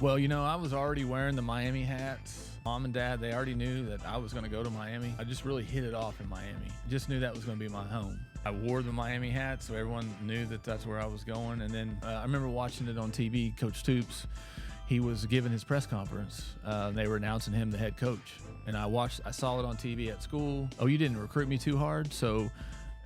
Well, I was already wearing the Miami hats. Mom and Dad, they already knew that I was going to go to Miami. I just really hit it off in Miami. Just knew that was going to be my home. I wore the Miami hat, so everyone knew that that's where I was going. And then I remember watching it on TV. Coach Stoops, he was giving his press conference. They were announcing him the head coach. And I saw it on TV at school. Oh, you didn't recruit me too hard, so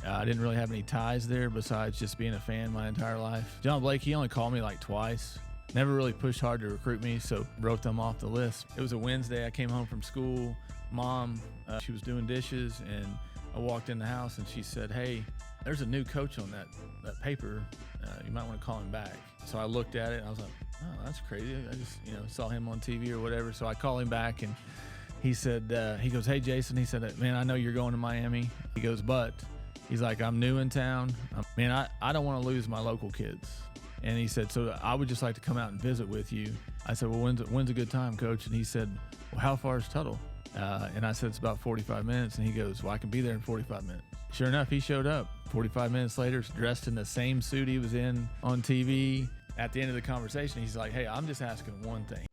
I didn't really have any ties there besides just being a fan my entire life. John Blake, he only called me like twice. Never really pushed hard to recruit me, so wrote them off the list. It was a Wednesday. I came home from school. Mom, she was doing dishes, and I walked in the house, and she said, "Hey, there's a new coach on that paper. You might want to call him back." So I looked at it, and I was like, "Oh, that's crazy. I just, saw him on TV or whatever." So I called him back, and he said, he goes, "Hey, Jason," he said, "Man, I know you're going to Miami." He goes, "But," he's like, "I'm new in town. Man, I don't want to lose my local kids." And he said, "So I would just like to come out and visit with you." I said, "Well, when's a good time, Coach?" And he said, "Well, how far is Tuttle?" And I said, "It's about 45 minutes. And he goes, "Well, I can be there in 45 minutes. Sure enough, he showed up 45 minutes later, dressed in the same suit he was in on TV. At the end of the conversation, he's like, "Hey, I'm just asking one thing."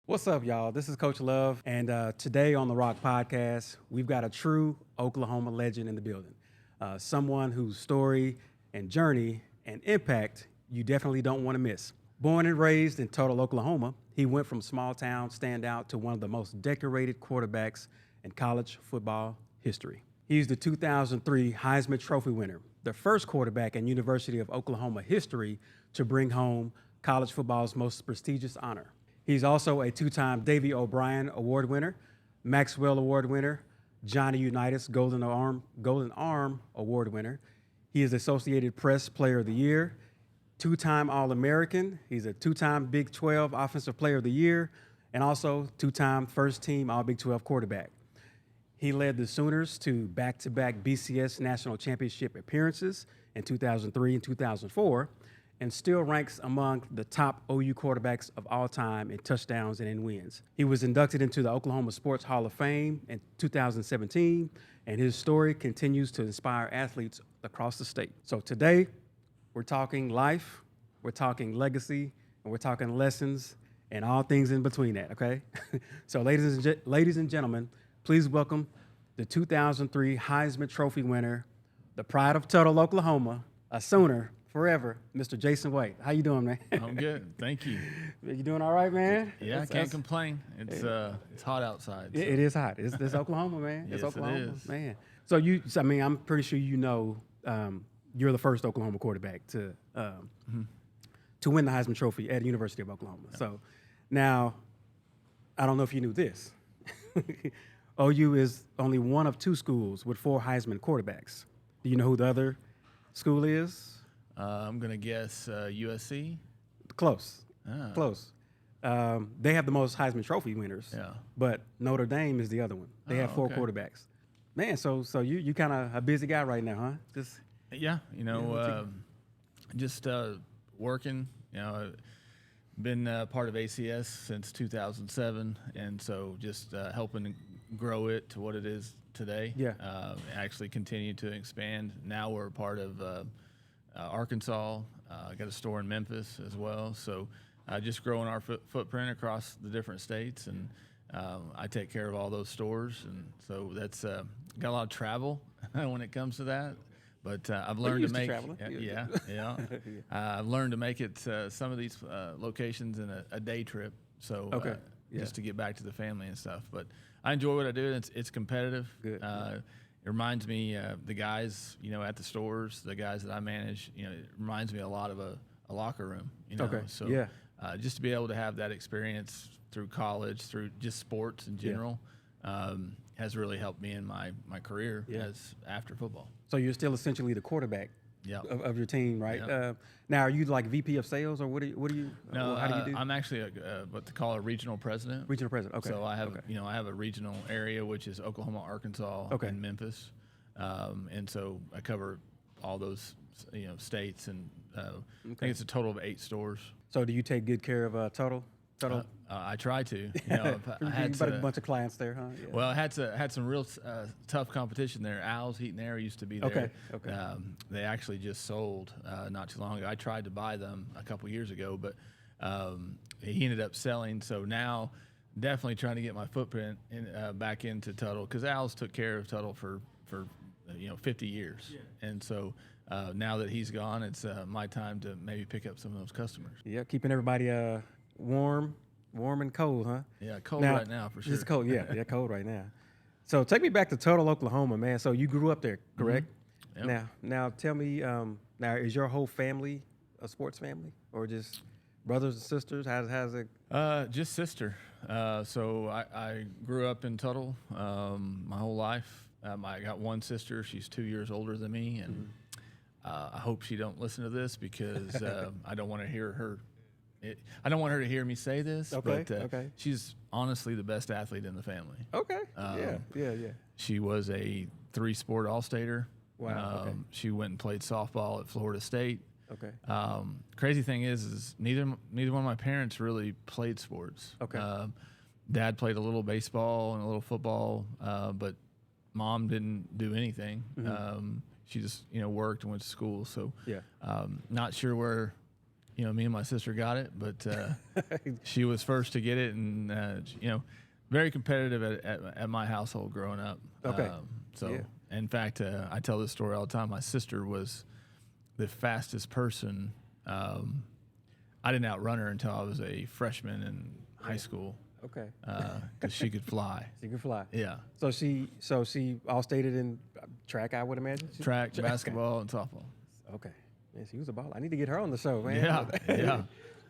What's up, y'all? This is Coach Love, and today on the ROK podcast, we've got a true Oklahoma legend in the building. Someone whose story and journey and impact you definitely don't want to miss. Born and raised in Tuttle, Oklahoma, he went from small town standout to one of the most decorated quarterbacks in college football history. He's the 2003 Heisman Trophy winner, the first quarterback in University of Oklahoma history to bring home college football's most prestigious honor. He's also a two-time Davy O'Brien Award winner, Maxwell Award winner, Johnny Unitas Golden Arm Award winner. He is Associated Press Player of the Year, two-time All-American. He's a two-time Big 12 Offensive Player of the Year, and also two-time first-team All-Big 12 quarterback. He led the Sooners to back-to-back BCS National Championship appearances in 2003 and 2004, and still ranks among the top OU quarterbacks of all time in touchdowns and in wins. He was inducted into the Oklahoma Sports Hall of Fame in 2017, and his story continues to inspire athletes across the state. So today, we're talking life, we're talking legacy, and we're talking lessons and all things in between that, okay? So ladies and gentlemen, please welcome the 2003 Heisman Trophy winner, the pride of Tuttle, Oklahoma, a Sooner forever, Mr. Jason White. How you doing, man? I'm good. Thank you. You doing all right, man? Yeah, I can't complain. It's hot outside. So. It is hot. It's Oklahoma, man. Yes, it's Oklahoma, it is. Man. So I'm pretty sure you're the first Oklahoma quarterback to win the Heisman Trophy at the University of Oklahoma. Yeah. So now, I don't know if you knew this. OU is only one of two schools with 4 Heisman quarterbacks. Do you know who the other school is? I'm going to guess USC. Close. Ah. Close. They have the most Heisman Trophy winners. Yeah. But Notre Dame is the other one. They have 4 quarterbacks. Man, so you kind of a busy guy right now, huh? Just working. Been part of ACS since 2007, and so just helping grow it to what it is today. Yeah. Actually continue to expand. Now we're part of Arkansas. Got a store in Memphis as well. So just growing our footprint across the different states, and I take care of all those stores, and so that's got a lot of travel when it comes to that. But I've learned to make I've learned to make it some of these locations in a day trip. So just to get back to the family and stuff. But I enjoy what I do. It's competitive. Good. It reminds me the guys at the stores, the guys that I manage. It reminds me a lot of a locker room. So just to be able to have that experience through college, through just sports in general. Has really helped me in my career as after football. So you're still essentially the quarterback of your team, right? Yeah. Now, are you like VP of sales, or what do you? No, how do you do? I'm actually what they call a regional president. Regional president. Okay. So I have I have a regional area which is Oklahoma, Arkansas, and Memphis, and so I cover all those states and I think it's a total of 8 stores. So do you take good care of Tuttle? I try to. You know, I had a bunch of clients there, huh? Yeah. Well, I had some real tough competition there. Al's Heat and Air used to be there. Okay. They actually just sold not too long ago. I tried to buy them a couple years ago, but he ended up selling. So now, definitely trying to get my footprint back into Tuttle, because Al's took care of Tuttle for 50 years, and so now that he's gone, it's my time to maybe pick up some of those customers. Yeah, keeping everybody warm and cold, huh? Yeah, cold right now for sure. It's cold, yeah, cold right now. So take me back to Tuttle, Oklahoma, man. So you grew up there, correct? Mm-hmm. Yep. Now tell me, now is your whole family a sports family, or just brothers and sisters? How's it? Just sister. So I grew up in Tuttle my whole life. I got one sister. She's 2 years older than me, and I hope she don't listen to this, because I don't want to hear her. I don't want her to hear me say this, but she's honestly the best athlete in the family. Okay. Yeah. She was a 3-sport All-Stater. Wow. She went and played softball at Florida State. Okay. Crazy thing is neither one of my parents really played sports. Okay. Dad played a little baseball and a little football, but Mom didn't do anything. She just worked and went to school. So not sure where me and my sister got it, but she was first to get it, and very competitive at my household growing up. Okay. In fact, I tell this story all the time. My sister was the fastest person. I didn't outrun her until I was a freshman in high school. Okay. Because she could fly. She could fly. Yeah. So she all stated in track, I would imagine. Track, basketball, and softball. Okay. Man, she was a baller. I need to get her on the show, man. Yeah.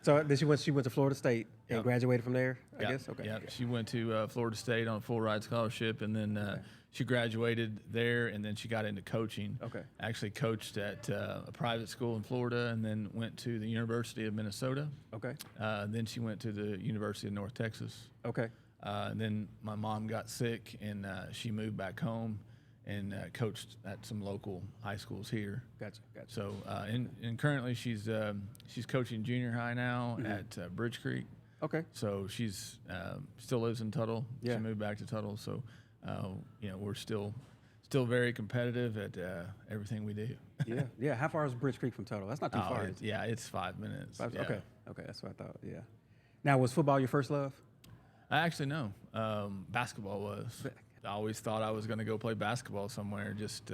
So then she went to Florida State and graduated from there, I guess? Okay. Yeah, she went to Florida State on a full ride scholarship, and then she graduated there, and then she got into coaching. Okay. Actually coached at a private school in Florida, and then went to the University of Minnesota. Okay. Then she went to the University of North Texas. Okay. And then my mom got sick, and she moved back home and coached at some local high schools here. Gotcha. So, and currently she's coaching junior high now at Bridge Creek. Okay. So she's still lives in Tuttle. Yeah. She moved back to Tuttle. So, we're still very competitive at everything we do. Yeah. How far is Bridge Creek from Tuttle? That's not too far. It's 5 minutes. Okay. That's what I thought. Yeah. Now, was football your first love? I actually no. Basketball was. I always thought I was going to go play basketball somewhere. Just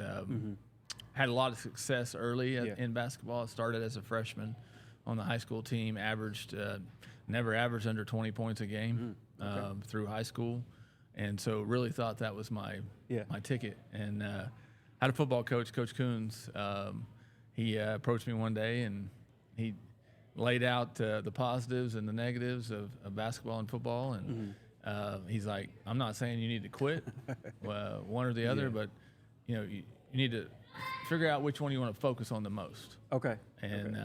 had a lot of success early in basketball. I started as a freshman on the high school team. Never averaged under 20 points a game through high school, and so really thought that was my ticket. And had a football coach, Coach Coons. He approached me one day, and he laid out the positives and the negatives of basketball and football, and he's like, I'm not saying you need to quit one or the other, but you need to figure out which one you want to focus on the most. Okay. And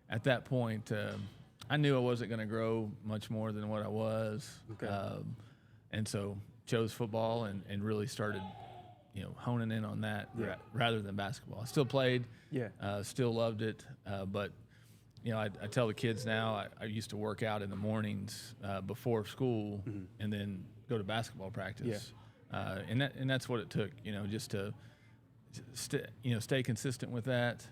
at that point, I knew I wasn't going to grow much more than what I was. Okay. And so chose football and really started honing in on that rather than basketball. I still played, still loved it, but I tell the kids now, I used to work out in the mornings before school and then go to basketball practice. And that's what it took, just to stay consistent with that,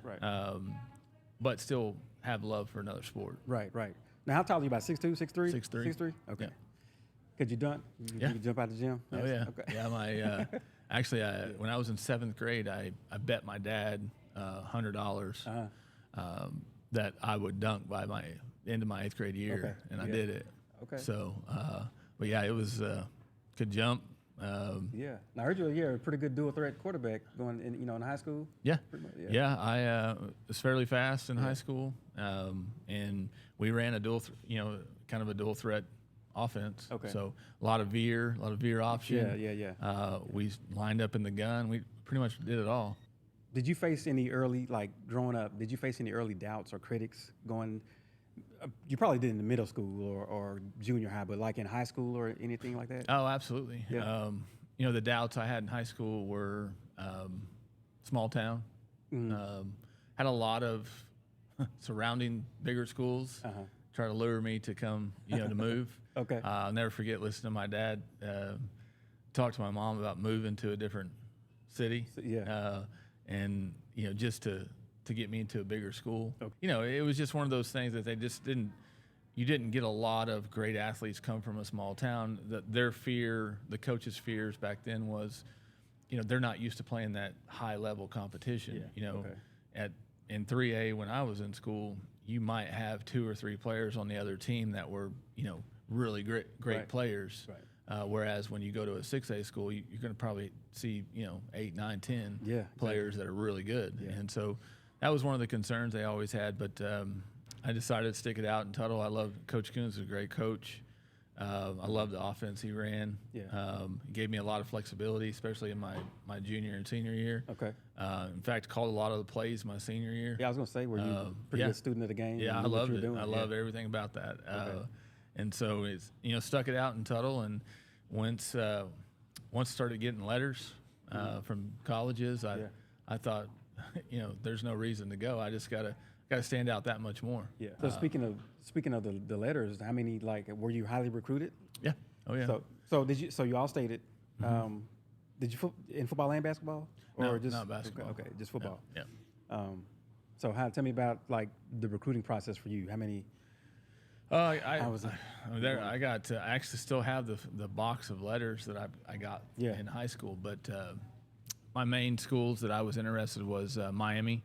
but still have love for another sport. Right. Now, how tall are you? About 6'2", 6'3"? 6'3". Okay. Yeah. Could you dunk? Could you jump out the gym? Oh, yeah. Okay. Yeah, actually, when I was in 7th grade, I bet my dad $100 that I would dunk by my end of my 8th grade year, and I did it. Okay. So, but yeah, it was could jump. Now I heard you're a pretty good dual threat quarterback going in high school. Yeah. I was fairly fast in high school, and we ran a kind of a dual threat offense. Okay. So a lot of veer option. Yeah. We lined up in the gun. We pretty much did it all. Did you face any early, growing up, did you face any early doubts or critics going, you probably did in the middle school or junior high, but in high school or anything like that? Oh, absolutely. Yeah. The doubts I had in high school were small town. Had a lot of surrounding bigger schools, try to lure me to come, to move. Okay. I'll never forget listening to my dad talk to my mom about moving to a different city. And just to get me into a bigger school. Okay. It was just one of those things that they just didn't. You didn't get a lot of great athletes come from a small town. Their fear, the coaches' fears back then was, they're not used to playing that high level competition. In 3A when I was in school, you might have 2 or 3 players on the other team that were, really great players. Right. Whereas when you go to a 6A school, you're going to probably see, 8, 9, 10 players that are really good. Yeah. And so that was one of the concerns they always had. But I decided to stick it out in Tuttle. I love Coach Coons, was a great coach. I love the offense he ran. He gave me a lot of flexibility, especially in my junior and senior year. Okay. In fact, called a lot of the plays my senior year. Yeah, I was going to say, were you a pretty good student of the game? Yeah, I loved it. I love everything about that. Okay. And so it's stuck it out in Tuttle, and once started getting letters from colleges, I thought, there's no reason to go. I just gotta stand out that much more. Yeah. So speaking of the letters, how many were you highly recruited? Yeah. Oh yeah. So did you? So you all stated. Did you in football and basketball, or no, just not basketball? Okay, just football. Yeah. So tell me about the recruiting process for you. How many? I actually still have the box of letters that I got in high school, but my main schools that I was interested was Miami,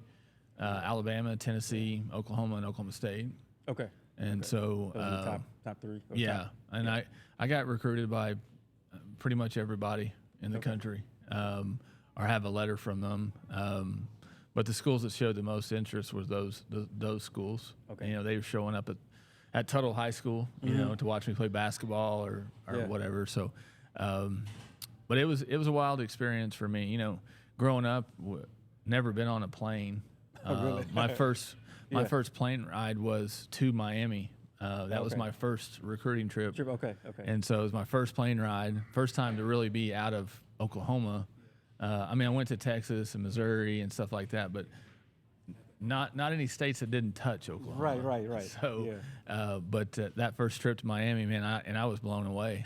Alabama, Tennessee, Oklahoma, and Oklahoma State. Okay. And so those are the top 3. I got recruited by pretty much everybody in the country, or have a letter from them. But the schools that showed the most interest was those schools. Okay. They were showing up at Tuttle High School, to watch me play basketball or whatever. So, but it was a wild experience for me. Growing up, never been on a plane. Really? My first plane ride was to Miami. That was my first recruiting trip. Okay. And so it was my first plane ride, first time to really be out of Oklahoma. I went to Texas and Missouri and stuff like that, but not any states that didn't touch Oklahoma. Right. So, but that first trip to Miami, man, I was blown away.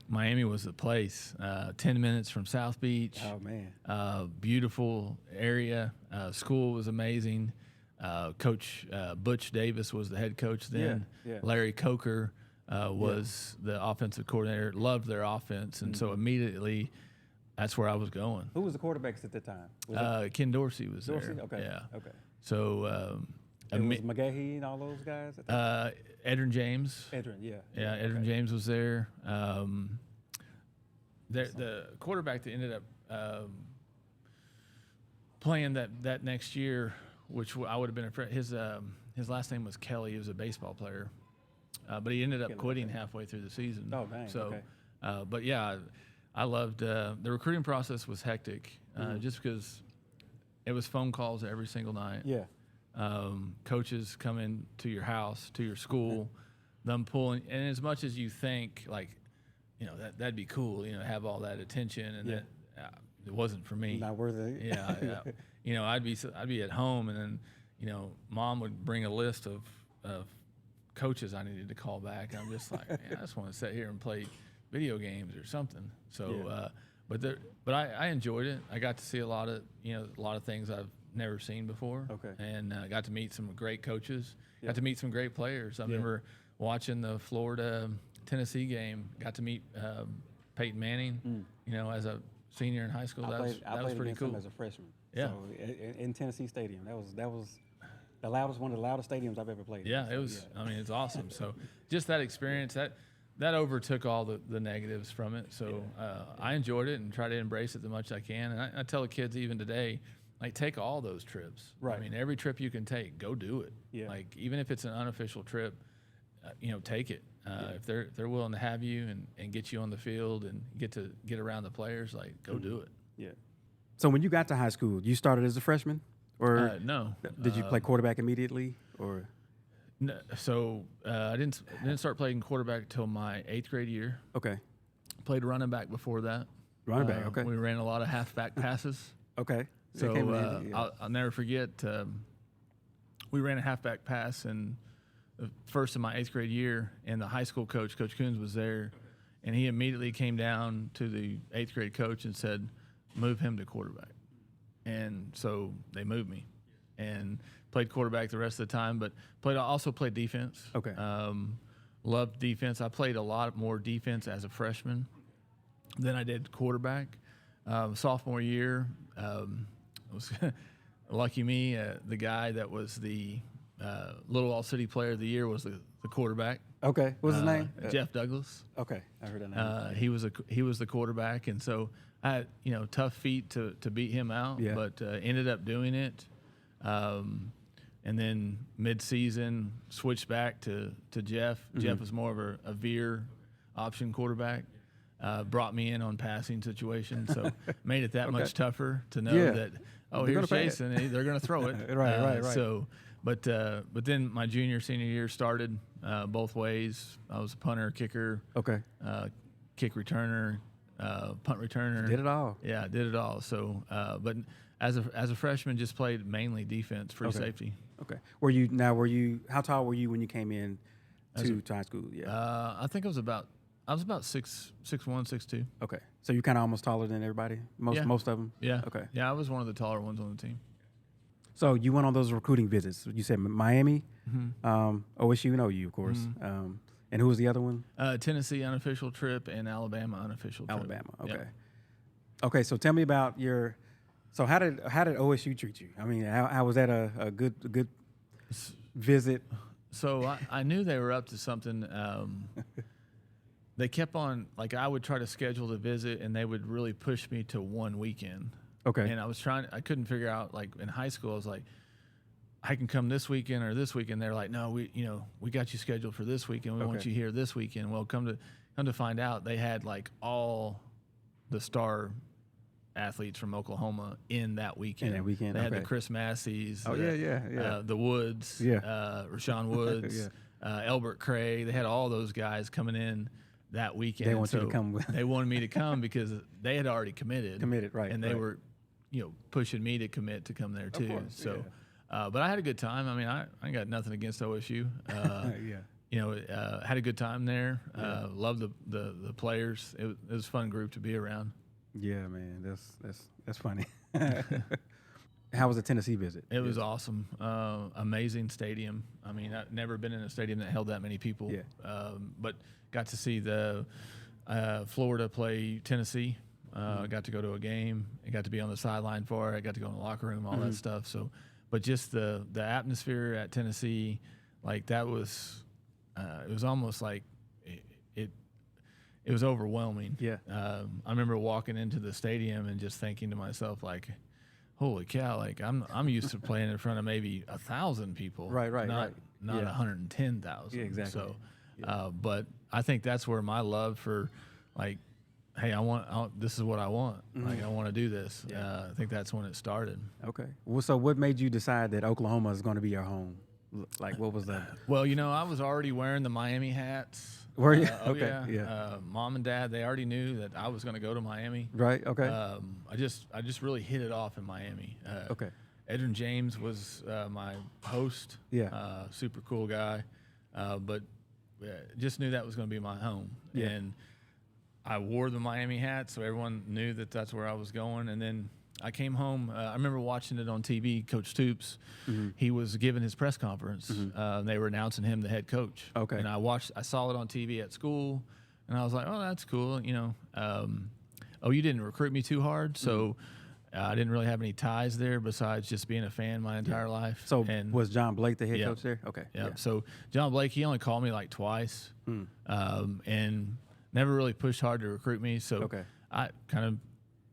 Miami was the place. 10 minutes from South Beach. Oh man. Beautiful area. School was amazing. Coach Butch Davis was the head coach then. Yeah. Larry Coker was the offensive coordinator. Loved their offense, and so immediately that's where I was going. Who was the quarterbacks at the time? Ken Dorsey was there. Okay. Yeah. Okay. So was McGahee and all those guys at that time? Edrin James. Yeah. Yeah, Edrin James was there. The quarterback that ended up playing that next year, which I would have been a friend. His last name was Kelly. He was a baseball player, but he ended up quitting halfway through the season. Oh, dang. So, but yeah, I loved the recruiting process was hectic, just because it was phone calls every single night. Yeah. Coaches come in to your house, to your school, them pulling, and as much as you think that'd be cool, have all that attention, and that it wasn't for me. Not worth it. Yeah. I'd be at home, and then mom would bring a list of coaches I needed to call back. And I'm just like, man, I just want to sit here and play video games or something. So, but I enjoyed it. I got to see a lot of things I've never seen before. Okay. And got to meet some great coaches. Yeah. Got to meet some great players. I remember watching the Florida-Tennessee game. Got to meet Peyton Manning. As a senior in high school. That was pretty cool. Him as a freshman. Yeah. So in Tennessee Stadium, that was one of the loudest stadiums I've ever played. Yeah, it was. Yeah. It's awesome. So just that experience that overtook all the negatives from it. So I enjoyed it and try to embrace it the much I can. And I tell the kids even today, take all those trips. Right. Every trip you can take, go do it. Yeah. Even if it's an unofficial trip, take it. If they're willing to have you and get you on the field and get around the players, go do it. Yeah. So when you got to high school, you started as a freshman, or no? Did you play quarterback immediately, or? No, so I didn't start playing quarterback until my 8th grade year. Okay. Played running back before that. Running back. Okay. We ran a lot of halfback passes. Okay. So I'll never forget we ran a halfback pass in the first of my 8th grade year, and the high school coach, Coach Coons, was there, and he immediately came down to the 8th grade coach and said, move him to quarterback. And so they moved me and played quarterback the rest of the time, but also played defense. Okay. Loved defense. I played a lot more defense as a freshman than I did quarterback. Sophomore year, was lucky me. The guy that was the Little All City Player of the Year was the quarterback. Okay. What's his name? Jeff Douglas. Okay, I heard that name. He was the quarterback, and so I had tough feet to beat him out, Yeah. but ended up doing it. And then mid-season switched back to Jeff. Mm-hmm. Jeff was more of a veer option quarterback. Brought me in on passing situations, so made it that much tougher to know that here's Jason, they're going to throw it. Right. So, but then my junior senior year started both ways. I was a punter, kicker, kick returner, punt returner. Did it all. Yeah, did it all. So, but as a freshman, just played mainly defense, free safety. Okay. How tall were you when you came in to high school? Yeah. I think I was about 6'1", 6'2". Okay. So you're kind of almost taller than everybody? Most of them? Yeah. Okay. Yeah, I was one of the taller ones on the team. So you went on those recruiting visits. You said Miami, OSU and OU, of course. And who was the other one? Tennessee unofficial trip and Alabama unofficial trip. Alabama. Okay. Yep. Okay. So tell me about So how did OSU treat you? I mean, how was that a good visit? So I knew they were up to something. They kept on, like, I would try to schedule the visit, and they would really push me to one weekend. Okay. And I couldn't figure out, like, in high school, I was like, I can come this weekend or this weekend. They're like, no, we got you scheduled for this weekend. We want you here this weekend. Well, come to find out, they had, like, all the star athletes from Oklahoma in that weekend. They had the Chris Masseys. The Woods. Rashawn Woods. Elbert Cray. They had all those guys coming in that weekend. They want you to come. They wanted me to come because they had already committed. Right. And they were, pushing me to commit to come there too. Course, so, but I had a good time. I mean, I got nothing against OSU. Had a good time there. Loved the players. It was a fun group to be around. Yeah, man, that's funny. How was the Tennessee visit? It was awesome. Amazing stadium. I mean, I've never been in a stadium that held that many people. Yeah. But got to see the Florida play Tennessee. Got to go to a game. I got to be on the sideline for it. I got to go in the locker room, all that stuff. So, but just the atmosphere at Tennessee, like that was, it was almost like it was overwhelming. Yeah. I remember walking into the stadium and just thinking to myself, like, holy cow, like I'm used to playing in front of maybe 1,000 people. Right. Not 110,000. Yeah, exactly. So, but I think that's where my love for, like, hey, this is what I want. Like, I want to do this. Yeah. I think that's when it started. Okay. Well, so what made you decide that Oklahoma is going to be your home? Like, what was that? Well, I was already wearing the Miami hats. Were you? Okay. Yeah. Mom and Dad, they already knew that I was going to go to Miami. Right. Okay. I just really hit it off in Miami. Okay. Edrin James was my host. Yeah. Super cool guy. But just knew that was going to be my home. Yeah. And I wore the Miami hat, so everyone knew that that's where I was going. And then I came home. I remember watching it on TV. Coach Stoops, he was giving his press conference. They were announcing him the head coach. Okay. And I saw it on TV at school, and I was like, oh, that's cool. You didn't recruit me too hard, so I didn't really have any ties there besides just being a fan my entire life. So was John Blake the head coach there? Okay. Yeah. So John Blake, he only called me like twice, and never really pushed hard to recruit me. So I kind of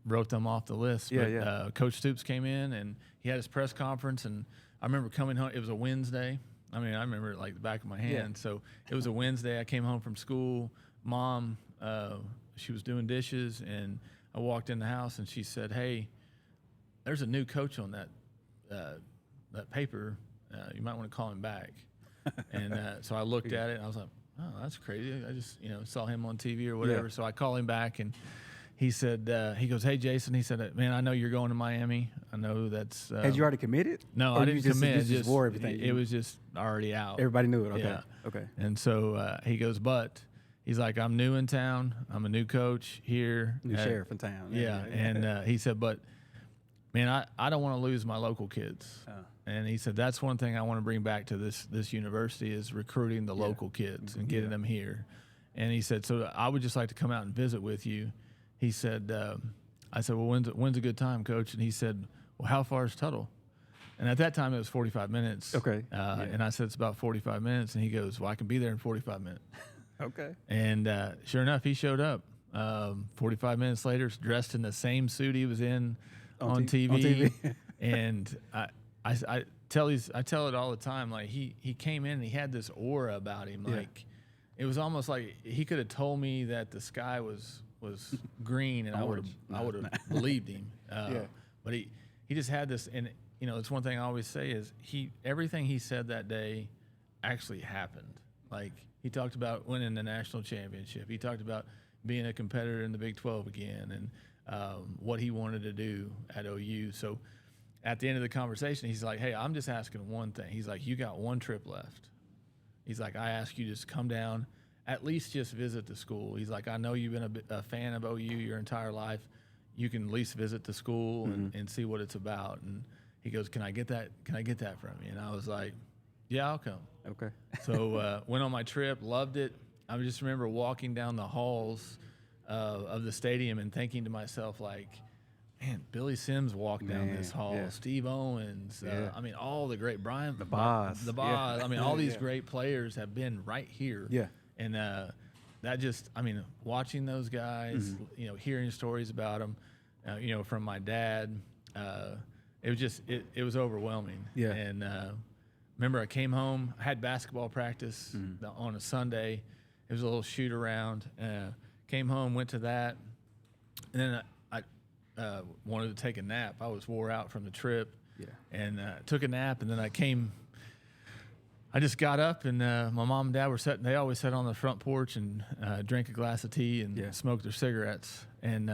wrote them off the list. But Coach Stoops came in and he had his press conference, and I remember coming home. It was a Wednesday. I mean, I remember it like the back of my hand. So it was a Wednesday. I came home from school. Mom, she was doing dishes, and I walked in the house, and she said, "Hey, there's a new coach on that paper. You might want to call him back." And so I looked at it, and I was like, "Oh, that's crazy. I just saw him on TV or whatever." Yeah. So I call him back, and he said, he goes, "Hey, Jason," he said, "Man, I know you're going to Miami. I know that's." Had you already committed? No, Or I you didn't just, commit. You just wore everything. It was just already out. Everybody knew it. Okay. Yeah. Okay. And so he goes, but he's like, "I'm new in town. I'm a new coach here. New sheriff in town. Yeah. And he said, but man, I don't want to lose my local kids. And he said, that's one thing I want to bring back to this university is recruiting the local kids and getting them here. And he said, so I would just like to come out and visit with you. He said, I said, well, when's a good time, Coach? And he said, well, how far is Tuttle? And at that time, it was 45 minutes. Okay. And I said, it's about 45 minutes. And he goes, well, I can be there in 45 minutes. Okay. And sure enough, he showed up 45 minutes later, dressed in the same suit he was in on TV. On TV. And I tell it all the time. Like he came in and he had this aura about him. Like it was almost like he could have told me that the sky was green, and I would have believed him. But he just had this, and you know, it's one thing I always say is everything he said that day actually happened. Like he talked about winning the national championship. He talked about being a competitor in the Big 12 again, and what he wanted to do at OU. So at the end of the conversation, he's like, hey, I'm just asking one thing. He's like, you got one trip left. He's like, I ask you to just come down, at least just visit the school. He's like, I know you've been a fan of OU your entire life. You can at least visit the school and see what it's about. And he goes, can I get that? Can I get that from you? And I was like, yeah, I'll come. Okay. So went on my trip, loved it. I just remember walking down the halls of the stadium and thinking to myself, like, man, Billy Sims walked down this hall. Yeah. Steve Owens. I mean, all the great Brian. The Boss. I mean, all these great players have been right here. Yeah. And that just, I mean, watching those guys, you know, hearing stories about them, you know, from my dad, it was just, it was overwhelming. Yeah. And remember I came home, I had basketball practice on a Sunday. It was a little shoot around. Came home, went to that. And then I wanted to take a nap. I was wore out from the trip. Yeah. And took a nap, and then I just got up, and my mom and dad were sitting. They always sat on the front porch and drank a glass of tea and smoked their cigarettes. And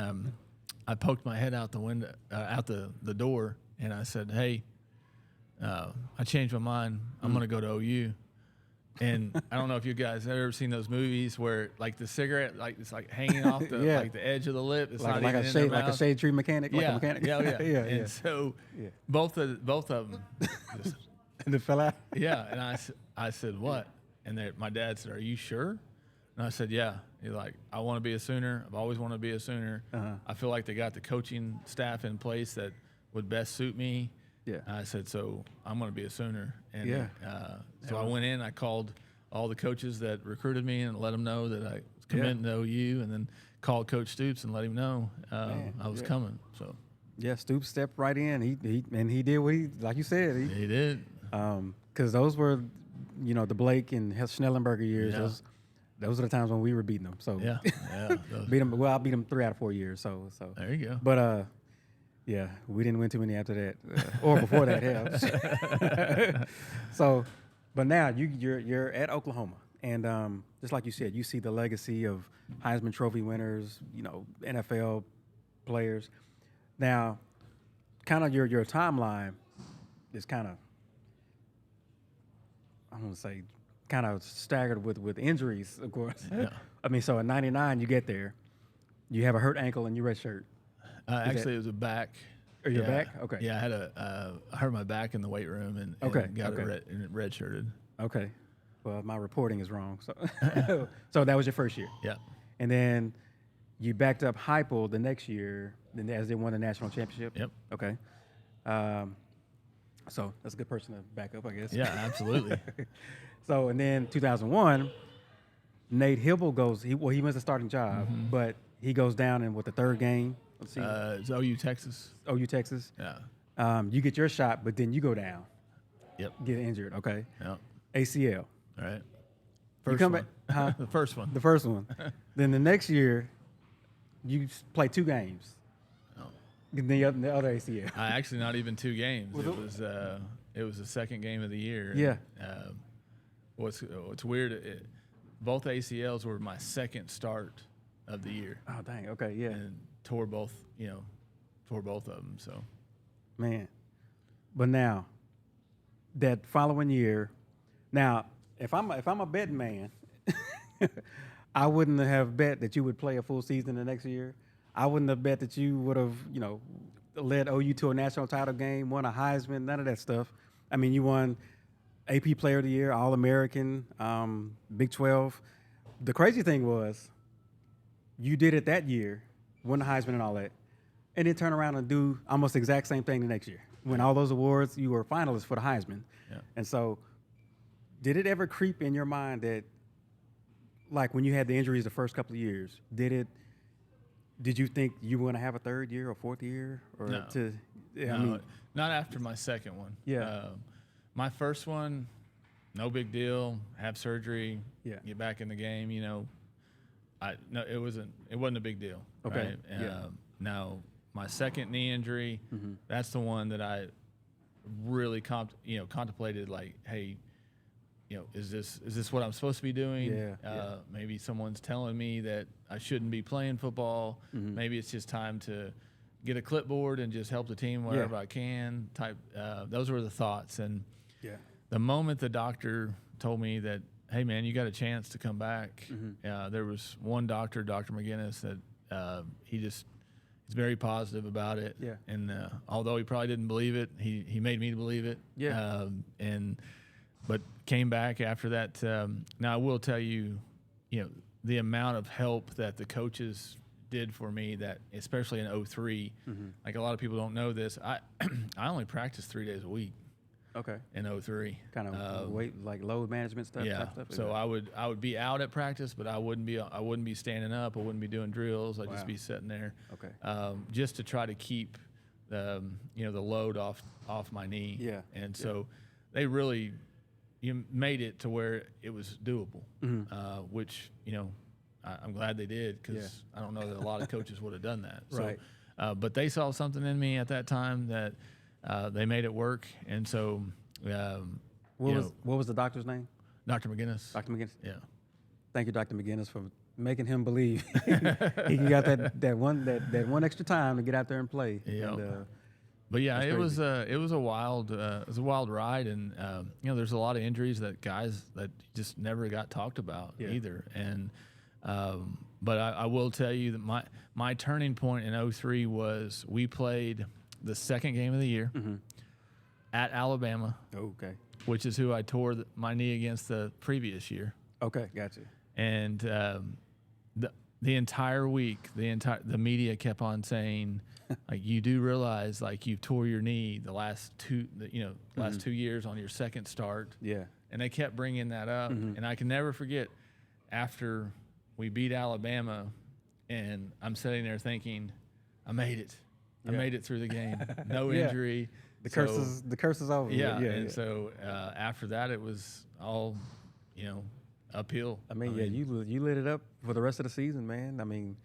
I poked my head out the window, out the door, and I said, "Hey, I changed my mind. I'm going to go to OU." And I don't know if you guys have ever seen those movies where like the cigarette, like it's like hanging off the like the edge of the lip. It's like, not like even a shade, in their like mouth. a shade tree mechanic. Like a mechanic. Yeah. And so both of them. Just, and it fell out. Yeah, and I said, what? And my dad said, are you sure? And I said, yeah. He's like, I want to be a Sooner. I've always wanted to be a Sooner. I feel like they got the coaching staff in place that would best suit me. Yeah. And I said, so I'm going to be a Sooner. And so I went in, I called all the coaches that recruited me and let them know that I was committing to OU, and then called Coach Stoops and let him know I was coming. So yeah, Stoops stepped right in. He did what he, like you said. He did. Because those were, you know, the Blake and Schnellenberger years. Yeah. Those are the times when we were beating them. So beat them. Well, I beat them 3 out of 4 years. So there you go. But yeah, we didn't win too many after that, or before that. Hell. So, but now you're at Oklahoma, and just like you said, you see the legacy of Heisman Trophy winners, you know, NFL players. Now, kind of your timeline is kind of, I'm going to say, kind of staggered with injuries, of course. Yeah. I mean, so in '99 you get there, you have a hurt ankle and you redshirt. Actually, it was a back. Or your back? Okay. Yeah, I had I hurt my back in the weight room and got it redshirted. Okay. Well, my reporting is wrong. So, so that was your first year. Yeah. And then you backed up Heupel the next year, then as they won the national championship. Yep. Okay. So that's a good person to back up, I guess. Yeah, absolutely. So, and then 2001, Nate Hibble goes. He wins the starting job, but he goes down in the third game. Let's see. It's OU Texas. OU Texas. Yeah. You get your shot, but then you go down. Yep. Get injured. Okay. Yep. ACL. All right. First one. Back, huh? The first one. The first one. Then the next year, you play 2 games. Oh. The other ACL. Actually, not even 2 games. It was the second game of the year. Yeah. What's weird? Both ACLs were my second start of the year. Oh dang. Okay. Yeah. And tore both of them. So, man. But now, that following year, now if I'm a betting man, I wouldn't have bet that you would play a full season the next year. I wouldn't have bet that you would have, led OU to a national title game, won a Heisman, none of that stuff. I mean, you won AP Player of the Year, All-American, Big 12. The crazy thing was, you did it that year, won the Heisman and all that, and then turn around and do almost the exact same thing the next year. Win all those awards, you were finalists for the Heisman. Yeah. And so, did it ever creep in your mind that, like when you had the injuries the first couple of years, did you think you were going to have a third year or fourth year? Or No. No, not after my second one. Yeah. My first one, no big deal. Have surgery. Yeah. Get back in the game. It wasn't a big deal. Okay. Right? Yeah. Now my second knee injury, Mm-hmm. that's the one that I really contemplated. Like, hey, is this what I'm supposed to be doing? Yeah. Maybe someone's telling me that I shouldn't be playing football. Mm-hmm. Maybe it's just time to get a clipboard and just help the team wherever I can. Those were the thoughts. And Yeah. the moment the doctor told me that, hey man, you got a chance to come back. Mm-hmm. There was one doctor, Dr. McGinnis, that he's very positive about it. Yeah. And although he probably didn't believe it, he made me believe it. Yeah. But came back after that. Now I will tell you, the amount of help that the coaches did for me, that especially in 03, like a lot of people don't know this, I only practiced 3 days a week. Okay. In 03. Kind of weight, like load management stuff. Yeah. Type stuff. So I would be out at practice, but I wouldn't be standing up. I wouldn't be doing drills. I'd just be sitting there. Okay. Just to try to keep the load off my knee. Yeah. And so they really made it to where it was doable, which I'm glad they did, because I don't know that a lot of coaches would have done that. Right. So, but they saw something in me at that time that they made it work, and so What was the doctor's name? Dr. McGinnis. Dr. McGinnis. Yeah. Thank you, Dr. McGinnis, for making him believe he got that one extra time to get out there and play. Yeah. And, but yeah, That's it was a wild ride, and there's a lot of injuries that guys that just never got talked about either. And but I will tell you that my turning point in 03 was we played the second game of the year at Alabama. Okay. Which is who I tore my knee against the previous year. Okay, gotcha. And the entire week, the media kept on saying, like, you do realize, like, you tore your knee the last 2 years on your second start. Yeah. And they kept bringing that up, and I can never forget after we beat Alabama, and I'm sitting there thinking, I made it. I made it through the game. No injury. The curse is over. Yeah. So after that, it was all, uphill. I mean, you lit it up for the rest of the season, man. I mean,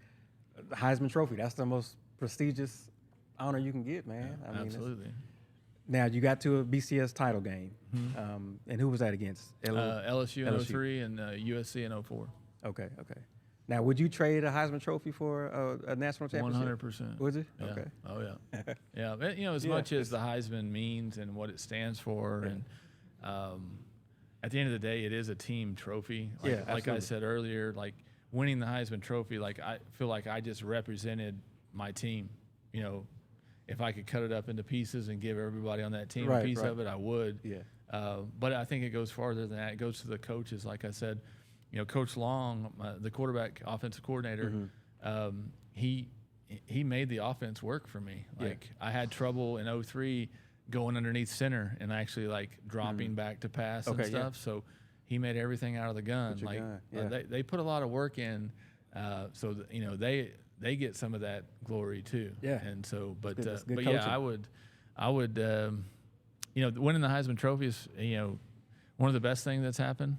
the Heisman Trophy, that's the most prestigious honor you can get, man. Yeah, I mean, absolutely. Now, you got to a BCS title game. And who was that against? LSU in 03 and USC in 04. Okay. Now, would you trade a Heisman Trophy for a national championship? 100%. Would you? Yeah. Okay. Oh, yeah. Yeah. But, as much as the Heisman means and what it stands for, and at the end of the day, it is a team trophy. Like I said earlier, like winning the Heisman Trophy, like I feel like I just represented my team. If I could cut it up into pieces and give everybody on that team a piece of it, I would. Yeah. But I think it goes farther than that. It goes to the coaches. Like I said, Coach Long, the quarterback offensive coordinator, he made the offense work for me. Like I had trouble in 03 going underneath center and actually like dropping back to pass and stuff. So he made everything out of the gun. Like they put a lot of work in, so they get some of that glory too. Yeah. And so, but good yeah, I would, winning the Heisman Trophy is one of the best things that's happened.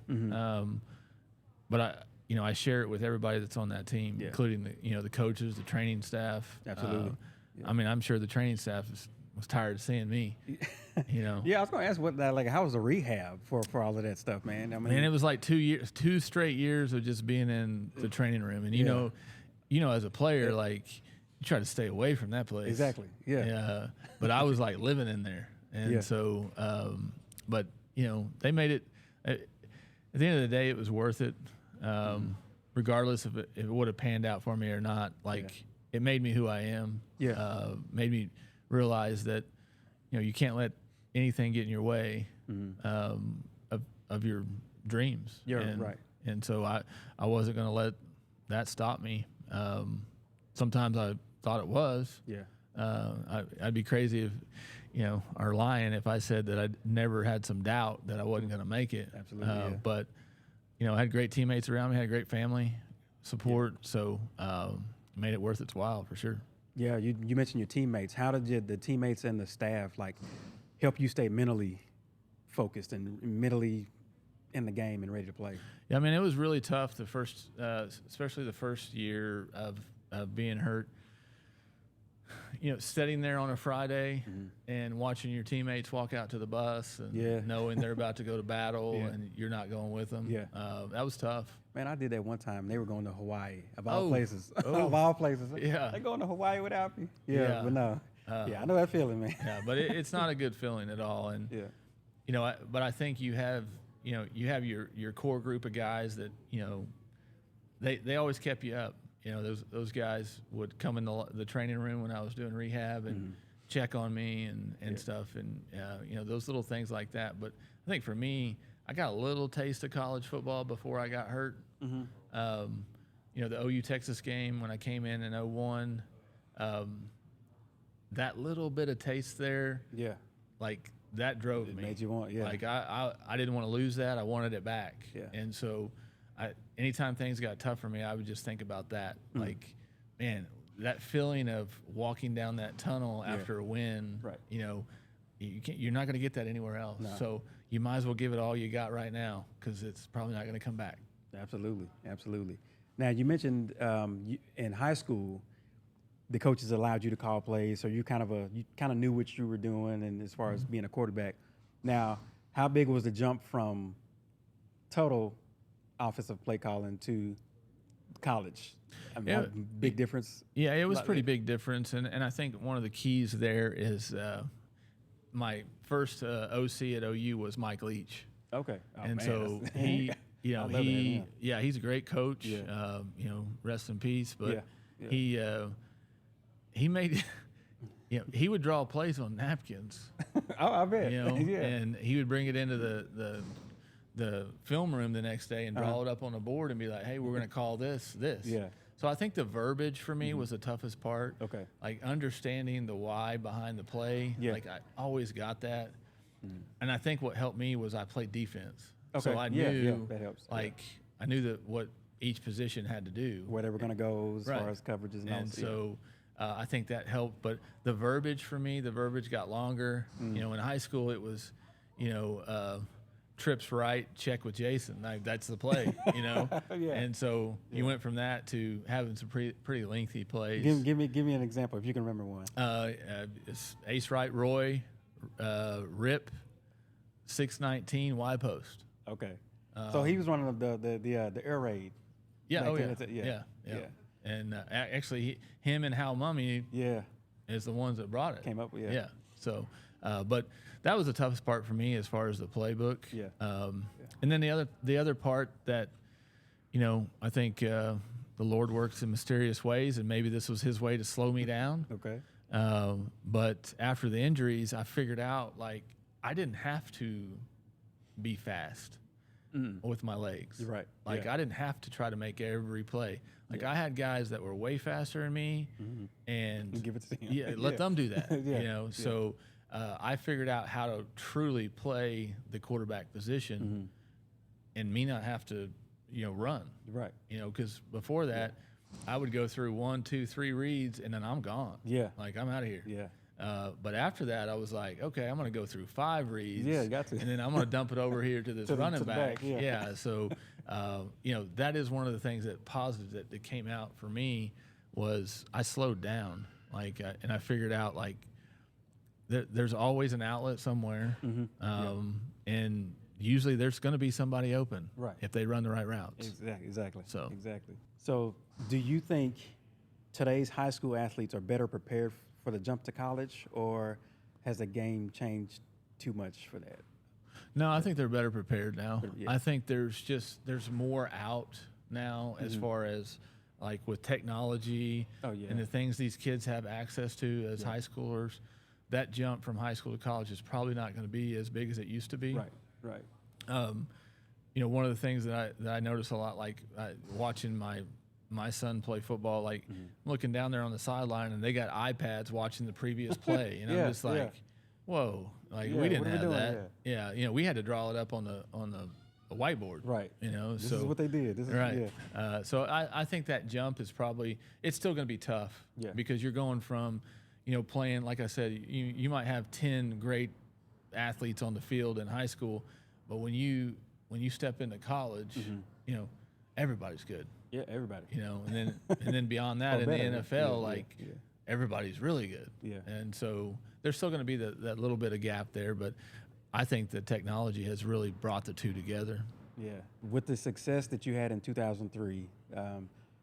But I share it with everybody that's on that team, including the coaches, the training staff. Absolutely. I mean, I'm sure the training staff was tired of seeing me. Yeah, I was going to ask how was the rehab for all of that stuff, man? I mean, it was like 2 straight years of just being in the training room, and as a player, like you try to stay away from that place. Exactly. Yeah. Yeah. But I was like living in there. And Yeah. so, but, you know, they made it, at the end of the day, it was worth it. Regardless if it would have panned out for me or not. Like, it made me who I am. Yeah. Made me realize that, you know, you can't let anything get in your way of your dreams. Yeah, right. And so I wasn't going to let that stop me. Sometimes I thought it was. Yeah. I'd be crazy if, you know, or lying if I said that I'd never had some doubt that I wasn't going to make it. Absolutely. Yeah. But, you know, I had great teammates around me, had a great family support. So made it worth its while for sure. Yeah. You mentioned your teammates. How did the teammates and the staff like help you stay mentally focused and mentally in the game and ready to play? Yeah, I mean, it was really tough the first, especially the first year of being hurt. You know, sitting there on a Friday and watching your teammates walk out to the bus and knowing they're about to go to battle and you're not going with them. Yeah. That was tough. Man, I did that one time. They were going to Hawaii, of all places. Of all places. Yeah. They're going to Hawaii without me. Yeah. But no. I know that feeling, man. Yeah, but it's not a good feeling at all. And, you know, but I think you have your core group of guys that, you know, they always kept you up. You know, those guys would come in the training room when I was doing rehab and check on me and stuff. And, you know, those little things like that. But I think for me, I got a little taste of college football before I got hurt. You know, the OU Texas game when I came in 01, that little bit of taste there, like that drove me. Made you want, Like I didn't want to lose that. I wanted it back. Yeah. And so anytime things got tough for me, I would just think about that. Like, man, that feeling of walking down that tunnel after a win, you know, you're not going to get that anywhere else. No. So you might as well give it all you got right now because it's probably not going to come back. Absolutely. Absolutely. Now, you mentioned in high school, the coaches allowed you to call plays, so you kind of knew what you were doing, and as far as being a quarterback. Now, how big was the jump from Tuttle offensive play calling to college? I mean, big difference. Yeah, it was pretty big difference, and I think one of the keys there is my first OC at OU was Mike Leach. Okay, and so he, you know, he's a great coach. You know, rest in peace. But he made, you know, he would draw plays on napkins. Oh, I bet. You know, and he would bring it into the film room the next day and draw it up on the board and be like, "Hey, we're going to call this." Yeah. So I think the verbiage for me was the toughest part. Okay. Like understanding the why behind the play. Yeah. Like I always got that. And I think what helped me was I played defense. Okay. So I knew that helps. like I knew that what each position had to do. Where they were going to go as far as coverages and all. And so I think that helped. But the verbiage for me, the verbiage got longer. You know, in high school it was, you know, trips right, check with Jason. Like, that's the play, you know. And so you went from that to having some pretty lengthy plays. Give me an example if you can remember one. It's ace right Roy, rip, 619 Y post. Okay. So he was one of the air raid. Yeah. Yeah. And actually, him and Hal Mummy is the ones that brought it. Came up with Yeah. So, but that was the toughest part for me as far as the playbook. And then the other part that, you know, I think the Lord works in mysterious ways, and maybe this was His way to slow me down. Okay. But after the injuries, I figured out like I didn't have to be fast with my legs. Right. Like I didn't have to try to make every play. Like I had guys that were way faster than me, and give it to them. Yeah, let them do that. You know, so I figured out how to truly play the quarterback position, and me not have to, you know, run. Right. You know, because before that, I would go through 1, 2, 3 reads, and then I'm gone. Yeah. Like I'm out of here. Yeah. But after that, I was like, okay, I'm going to go through 5 reads. Yeah, you got to. And then I'm going to dump it over here to this running back. Yeah. So, you know, that is one of the things that positive that came out for me was I slowed down. Like, and I figured out, like, there's always an outlet somewhere. And usually there's going to be somebody open if they run the right routes. Exactly. So do you think today's high school athletes are better prepared for the jump to college, or has the game changed too much for that? No, I think they're better prepared now. Yeah. I think there's more out now as far as like with technology and the things these kids have access to as high schoolers. That jump from high school to college is probably not going to be as big as it used to be. Right. You know, one of the things that I notice a lot, like watching my son play football, like looking down there on the sideline and they got iPads watching the previous play, and I'm just like, whoa, like we didn't have that. Yeah, you know, we had to draw it up on the whiteboard. Right. You know, this is what they did. This is right. So I think that jump is probably, it's still going to be tough. Because you're going from, you know, playing, like I said, you might have 10 great athletes on the field in high school, but when you step into college, you know, everybody's good. Yeah, everybody. You know, and then beyond that, in the NFL, everybody's really good. Yeah. And so there's still going to be that little bit of gap there, but I think the technology has really brought the two together. Yeah. With the success that you had in 2003,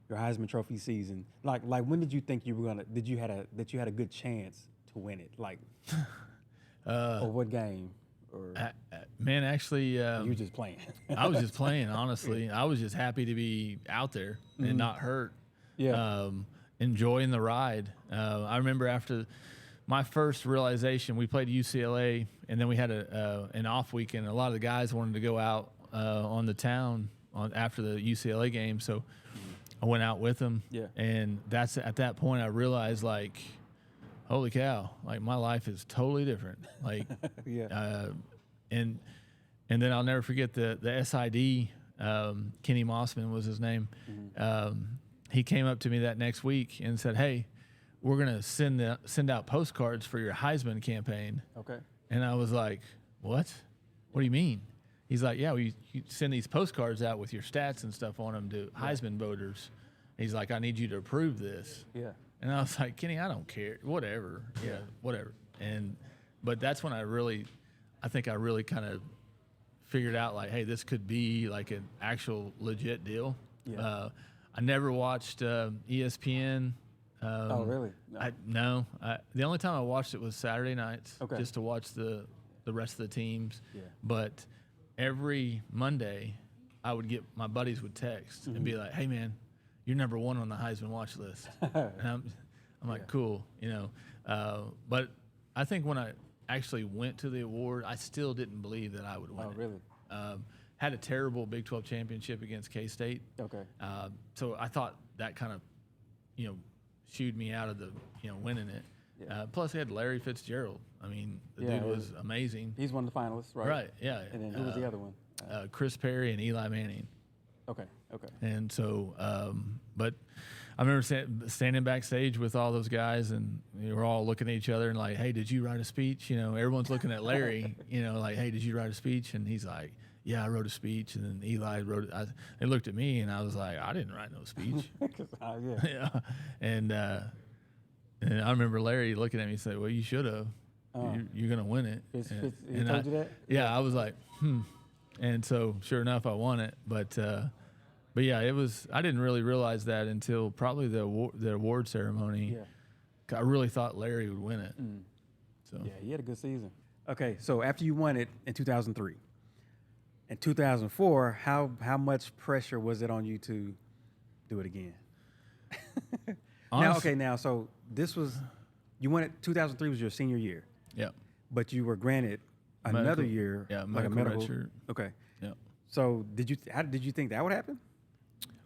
your Heisman Trophy season, like when did you think you were gonna? That you had a good chance to win it? Like, or what game? Or man, actually, you were just playing. I was just playing. Honestly, I was just happy to be out there and not hurt. Yeah. Enjoying the ride. I remember after my first realization, we played UCLA, and then we had an off weekend. A lot of the guys wanted to go out on the town after the UCLA game, so I went out with them. Yeah. And that's at that point I realized, like, holy cow, like my life is totally different. Like, and then I'll never forget the SID. Kenny Mossman was his name. He came up to me that next week and said, "Hey, we're gonna send out postcards for your Heisman campaign." Okay. And I was like, "What? What do you mean?" He's like, "Yeah, you send these postcards out with your stats and stuff on them to Heisman voters." He's like, "I need you to approve this." Yeah. And I was like, "Kenny, I don't care. Whatever. Yeah, whatever." But that's when I think I really kind of figured out, like, hey, this could be like an actual legit deal. Yeah. I never watched ESPN. Oh, really? No. The only time I watched it was Saturday nights, just to watch the rest of the teams. Yeah. But every Monday, I would get, my buddies would text and be like, "Hey, man, you're number one on the Heisman watch list." And I'm like, cool, you know. But I think when I actually went to the award, I still didn't believe that I would win. Oh, really? Had a terrible Big 12 championship against K-State. Okay. So I thought that kind of, you know, shooed me out of the, you know, winning it. Yeah. Plus, he had Larry Fitzgerald. I mean, the dude was amazing. He's one of the finalists, right? Right, yeah. And then who was the other one? Chris Perry and Eli Manning. Okay. And so, but I remember standing backstage with all those guys, and we were all looking at each other and like, "Hey, did you write a speech?" You know, everyone's looking at Larry, you know, like, "Hey, did you write a speech?" And he's like, "Yeah, I wrote a speech." And then Eli wrote it. They looked at me, and I was like, "I didn't write no speech." Yeah. And I remember Larry looking at me and said, "Well, you should have. You're going to win it." He told you that? Yeah, I was like, And so, sure enough, I won it. But yeah, it was. I didn't really realize that until probably the award ceremony. Yeah. I really thought Larry would win it. So yeah, he had a good season. Okay, so after you won it in 2003, in 2004, how much pressure was it on you to do it again? So this was, you won it. 2003 was your senior year. Yeah. But you were granted another year, like a medical. Okay. Yeah. So how did you think that would happen?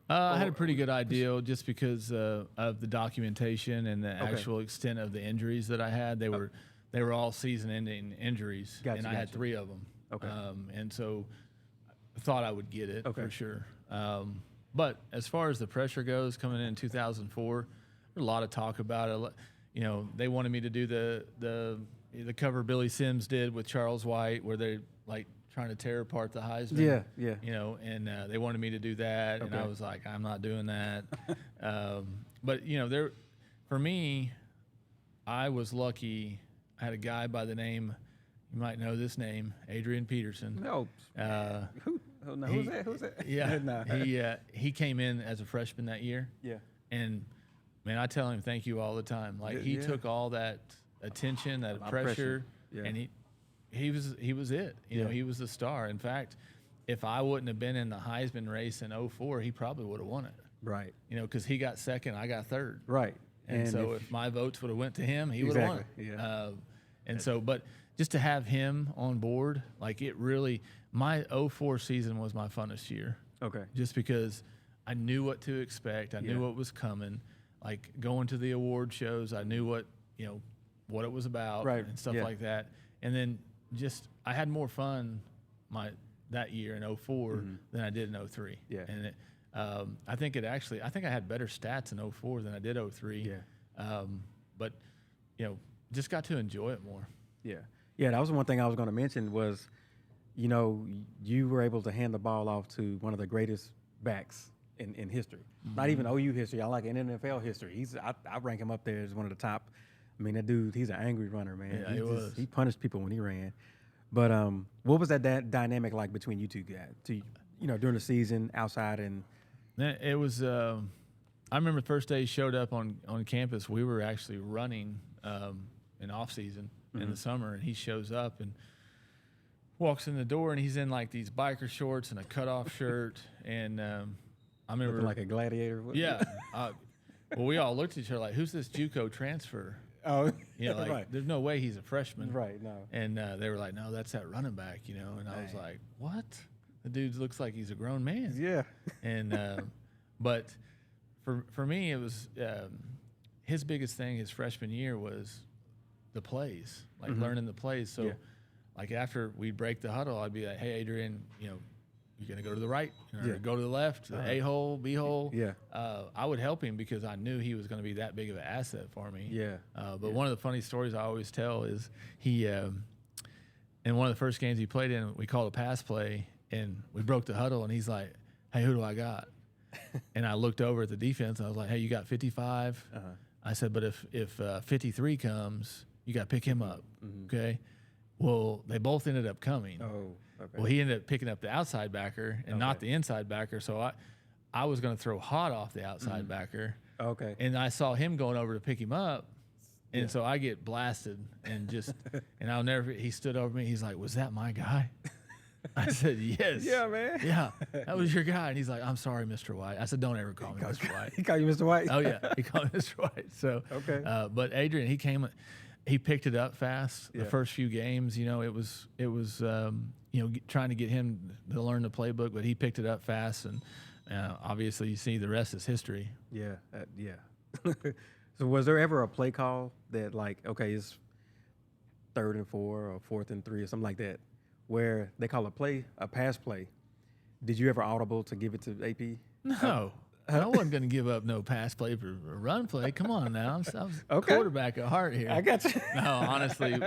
I had a pretty good idea just because of the documentation and the actual extent of the injuries that I had. They were all season-ending injuries, and I had 3 of them. Okay. And so I thought I would get it for sure. But as far as the pressure goes, coming in 2004, there's a lot of talk about it. You know, they wanted me to do the cover Billy Sims did with Charles White, where they like trying to tear apart the Heisman. Yeah. You know, and they wanted me to do that, and I was like, I'm not doing that. But you know, for me, I was lucky. I had a guy by the name, you might know this name, Adrian Peterson. No. Who's that? Yeah. He came in as a freshman that year. Yeah. And man, I tell him thank you all the time. Like he took all that attention, that pressure, and he was it. You know, he was the star. In fact, if I wouldn't have been in the Heisman race in 04, he probably would have won it. Right. You know, because he got second, I got third. Right. And so if my votes would have went to him, he would have won it. Yeah. And so, but just to have him on board, like it really, my 04 season was my funnest year. Okay. Just because I knew what to expect. I knew what was coming. Like going to the award shows, I knew what, you know, what it was about and stuff like that. And then just, I had more fun that year in 04 than I did in 03. Yeah. And it, I think I had better stats in 04 than I did 03. Yeah. But, you know, just got to enjoy it more. Yeah. Yeah, that was one thing I was going to mention was, you know, you were able to hand the ball off to one of the greatest backs in history. Not even OU history. I like in NFL history. I rank him up there as one of the top. I mean, that dude, he's an angry runner, man. Yeah, he punished people when he ran. But what was that dynamic like between you two guys? You know, during the season, outside and it was. I remember the first day he showed up on campus. We were actually running in off season in the summer, and he shows up and walks in the door, and he's in like these biker shorts and a cutoff shirt, and I remember looking like a gladiator. Yeah. Well, we all looked at each other like, "Who's this JUCO transfer?" Oh, you know, like there's no way he's a freshman, right? No. And they were like, "No, that's that running back," you know. And I was like, "What?" The dude looks like he's a grown man. Yeah. And but for me, it was his biggest thing his freshman year was the plays, like learning the plays. So, like after we'd break the huddle, I'd be like, "Hey, Adrian, you know, you're gonna go to the right, or go to the left, A hole, B hole." Yeah. I would help him because I knew he was going to be that big of an asset for me. Yeah. But one of the funny stories I always tell is he, in one of the first games he played in, we called a pass play, and we broke the huddle, and he's like, "Hey, who do I got?" And I looked over at the defense, and I was like, "Hey, you got 55?" I said, "But if 53 comes, you got to pick him up." Okay. Well, they both ended up coming. Oh. Okay. Well, he ended up picking up the outside backer and not the inside backer. So I was going to throw hot off the outside backer. Okay. And I saw him going over to pick him up. And so I get blasted and just, and I'll never, he stood over me. He's like, "Was that my guy?" I said, "Yes." Yeah, man. "Yeah, that was your guy." And he's like, "I'm sorry, Mr. White." I said, "Don't ever call me Mr. White." He called you Mr. White? Oh, yeah. He called me Mr. White. So, okay. But Adrian, he picked it up fast. The first few games, you know, it was you know, trying to get him to learn the playbook, but he picked it up fast, and obviously you see the rest is history. Yeah, yeah. So was there ever a play call that like, okay, it's 3rd and 4 or 4th and 3 or something like that, where they call a pass play? Did you ever audible to give it to AP? No. I wasn't going to give up no pass play for a run play. Come on now. I was quarterback at heart here. I got you. No, honestly,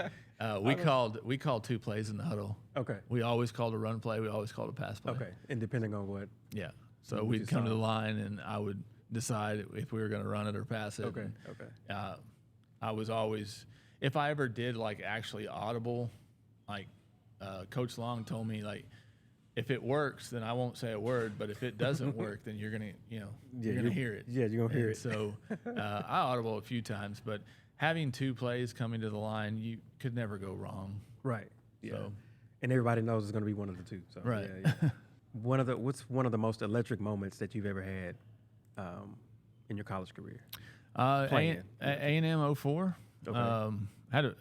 we called 2 plays in the huddle. Okay. We always called a run play. We always called a pass play. Okay. And depending on what. Yeah. So we'd come to the line, and I would decide if we were going to run it or pass it. Okay. And, okay. I was always, if I ever did like actually audible, like Coach Long told me, like, if it works, then I won't say a word. But if it doesn't work, then you're gonna, you know, you're gonna hear it. Yeah, you're gonna hear it. So I audible a few times, but having 2 plays coming to the line, you could never go wrong. Right. Yeah. So, and everybody knows it's gonna be one of the 2. So right. Yeah. What's one of the most electric moments that you've ever had in your college career? A&M 04. Okay. Had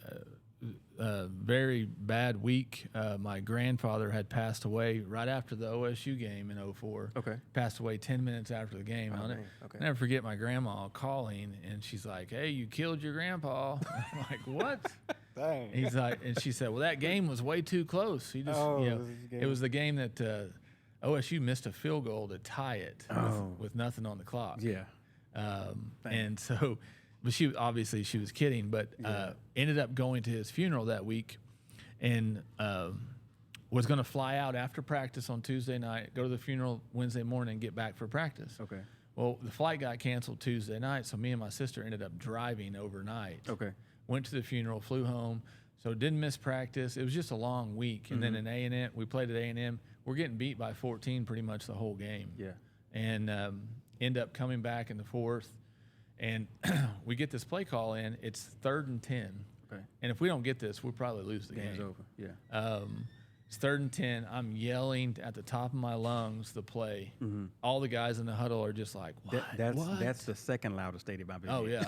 a very bad week. My grandfather had passed away right after the OSU game in 04. Okay. Passed away 10 minutes after the game. I'll never forget my grandma calling, and she's like, "Hey, you killed your grandpa." I'm like, "What?" Dang. He's like, and she said, "Well, that game was way too close. He just, it was the game that OSU missed a field goal to tie it with nothing on the clock." Yeah. And so, but she was kidding, but ended up going to his funeral that week, and was going to fly out after practice on Tuesday night, go to the funeral Wednesday morning, and get back for practice. Okay. Well, the flight got canceled Tuesday night, so me and my sister ended up driving overnight. Okay. Went to the funeral, flew home, so didn't miss practice. It was just a long week, and then in A&M, we played at A&M. We're getting beat by 14 pretty much the whole game. Yeah. And end up coming back in the 4th And we get this play call in. It's 3rd and 10. Okay. And if we don't get this, we'll probably lose the Game's game. over. Yeah. It's 3rd and 10. I'm yelling at the top of my lungs the play. Mm-hmm. All the guys in the huddle are just like, what? That's the second loudest stadium I've been in. Oh, yeah.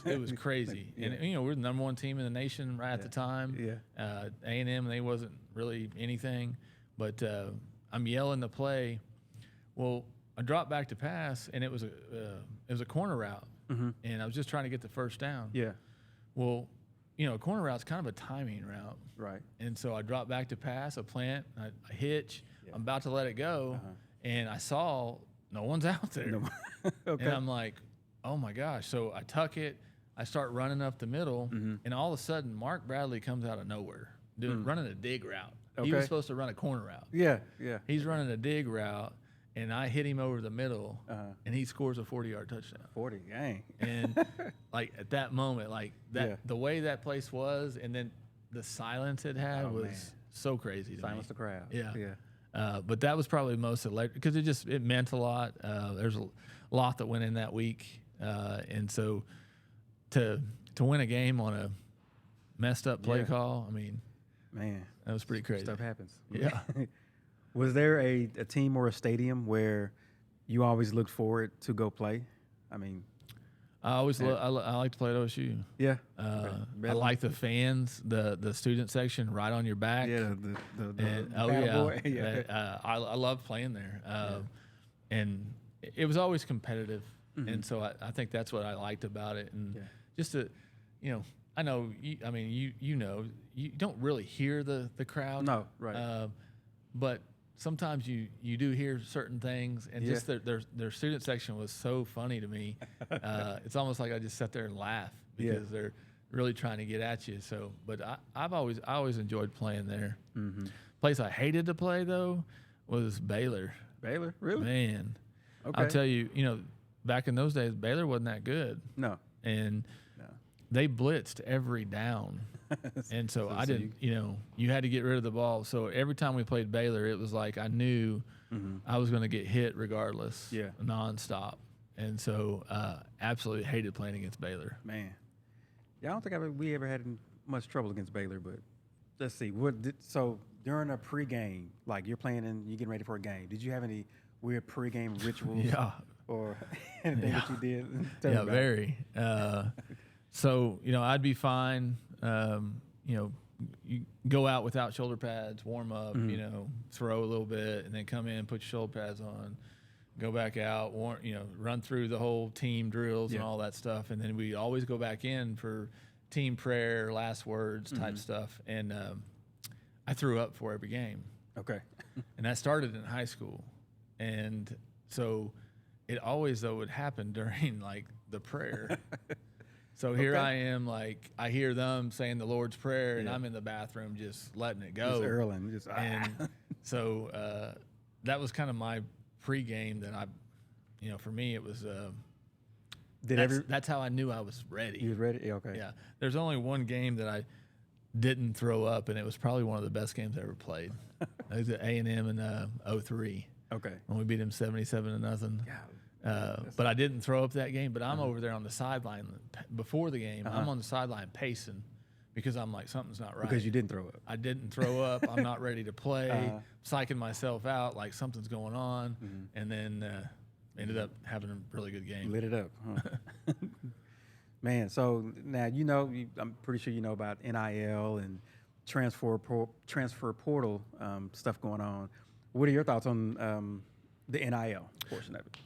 it was crazy. Yeah. And, we're the number 1 team in the nation right at the time. Yeah. A&M, they wasn't really anything. But I'm yelling the play. Well, I dropped back to pass, and it was a corner route. Mm-hmm. And I was just trying to get the first down. Yeah. Well, a corner route's kind of a timing route. Right. And so I drop back to pass, a plant, I hitch. Yeah. I'm about to let it go, and I saw no one's out there. No. Okay. And I'm like, oh, my gosh. So I tuck it. I start running up the middle, and all of a sudden, Mark Bradley comes out of nowhere running a dig route. Okay. He was supposed to run a corner route. Yeah, yeah. He's running a dig route, and I hit him over the middle, and he scores a 40-yard touchdown. 40, dang. And, at that moment, the way that place was, and then the silence it had was so crazy to Silence me. the crowd. Yeah. Yeah. But that was probably most electric because it meant a lot. There's a lot that went in that week. And so to win a game on a messed up play call, man, that was pretty crazy. Stuff happens. Yeah. Was there a team or a stadium where you always looked forward to go play? I always I like to play at OSU. Yeah. I like the fans, the student section right on your back. Yeah. Boy. Yeah. I love playing there. And it was always competitive. And so I think that's what I liked about it. And just to, I know, you don't really hear the crowd. No, right. But sometimes you do hear certain things, and just their student section was so funny to me. It's almost like I just sat there and laugh because they're really trying to get at you. So, but I always enjoyed playing there. Place I hated to play though was Baylor. Baylor, really? Man, okay. I'll tell you, back in those days, Baylor wasn't that good. No, and they blitzed every down. And so I didn't, you had to get rid of the ball. So every time we played Baylor, it was like I knew I was going to get hit regardless, nonstop. And so absolutely hated playing against Baylor. Man. Yeah, I don't think we ever had much trouble against Baylor, but let's see. So during a pregame, like you're playing and you're getting ready for a game, did you have any weird pregame rituals? Or anything that you did? Yeah, very. So, I'd be fine. You go out without shoulder pads, warm up, throw a little bit, and then come in, put your shoulder pads on, go back out, run through the whole team drills and all that stuff. And then we always go back in for team prayer, last words type stuff. And I threw up for every game. Okay. And that started in high school. And so it always, though, would happen during, the prayer. So here I am, I hear them saying the Lord's Prayer, and I'm in the bathroom just letting it go. Just earling. And so that was kind of my pregame that for me it was that's how I knew I was ready. You was ready? Okay. Yeah. There's only one game that I didn't throw up, and it was probably one of the best games I ever played. It was at A&M in 03. Okay. When we beat him 77-0. But I didn't throw up that game. But I'm over there on the sideline before the game. I'm on the sideline pacing because I'm like, something's not right. Because you didn't throw up. I didn't throw up. I'm not ready to play. Psyching myself out like something's going on. And then ended up having a really good game. Lit it up. Huh? Man, so now I'm pretty sure you know about NIL and transfer portal stuff going on. What are your thoughts on the NIL portion of it?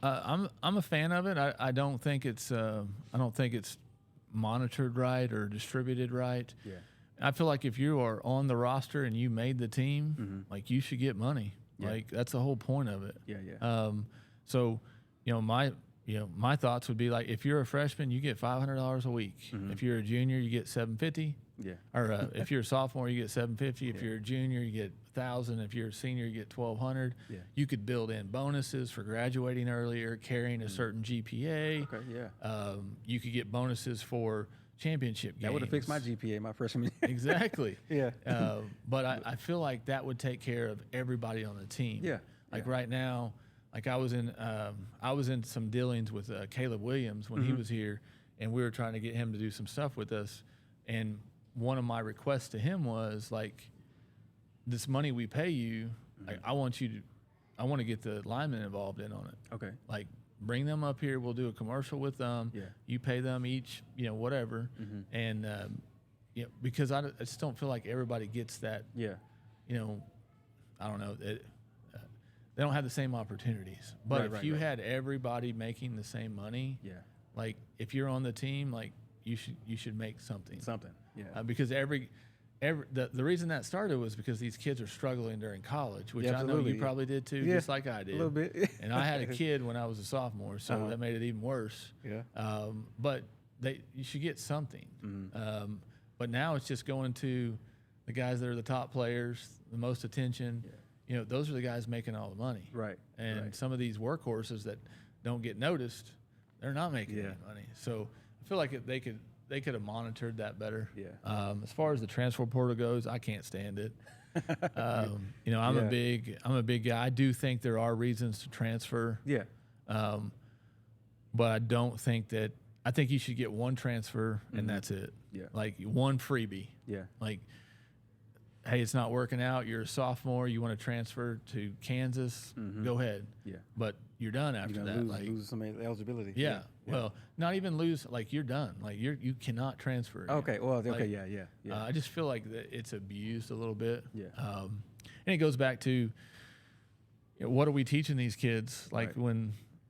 I'm a fan of it. I don't think it's monitored right or distributed right. Yeah. I feel like if you are on the roster and you made the team, you should get money. Yeah. That's the whole point of it. Yeah. So my thoughts would be if you're a freshman, you get $500 a week. If you're a junior, you get $750. Yeah. Or if you're a sophomore, you get $750. If you're a junior, you get $1,000. If you're a senior, you get $1,200. Yeah. You could build in bonuses for graduating earlier, carrying a certain GPA. Okay. Yeah. You could get bonuses for championship games. That would have fixed my GPA my freshman year. Exactly. Yeah. But I feel like that would take care of everybody on the team. Yeah. Right now, like I was in some dealings with Caleb Williams when he was here, and we were trying to get him to do some stuff with us. And one of my requests to him was like, this money we pay you, like, I want to get the linemen involved in on it. Okay. Like, bring them up here. We'll do a commercial with them. Yeah. You pay them each, whatever. And, because I just don't feel like everybody gets that, Yeah. I don't know. They don't have the same opportunities. But if you had everybody making the same money, Yeah. like if you're on the team, like you should make something. Something. Yeah. Because the reason that started was because these kids are struggling during college, which I know you probably did too, just like I did. A little bit. And I had a kid when I was a sophomore, so that made it even worse. Yeah. But you should get something. But now it's just going to the guys that are the top players, the most attention. Yeah. Those are the guys making all the money. Right. And some of these workhorses that don't get noticed, they're not making any money. So I feel like they could have monitored that better. Yeah. As far as the transfer portal goes, I can't stand it. I'm a big guy. I do think there are reasons to transfer. Yeah. But I don't think that. I think you should get one transfer and that's it. Yeah. Like one freebie. Yeah. Like, hey, it's not working out. You're a sophomore. You want to transfer to Kansas? Go ahead. Yeah. But you're done after that. Lose some eligibility. Yeah. Well, not even lose. Like, you're done. Like, you cannot transfer again. Okay. Well. Okay. Like, Yeah. I just feel like it's abused a little bit. Yeah. And it goes back to what are we teaching these kids? Like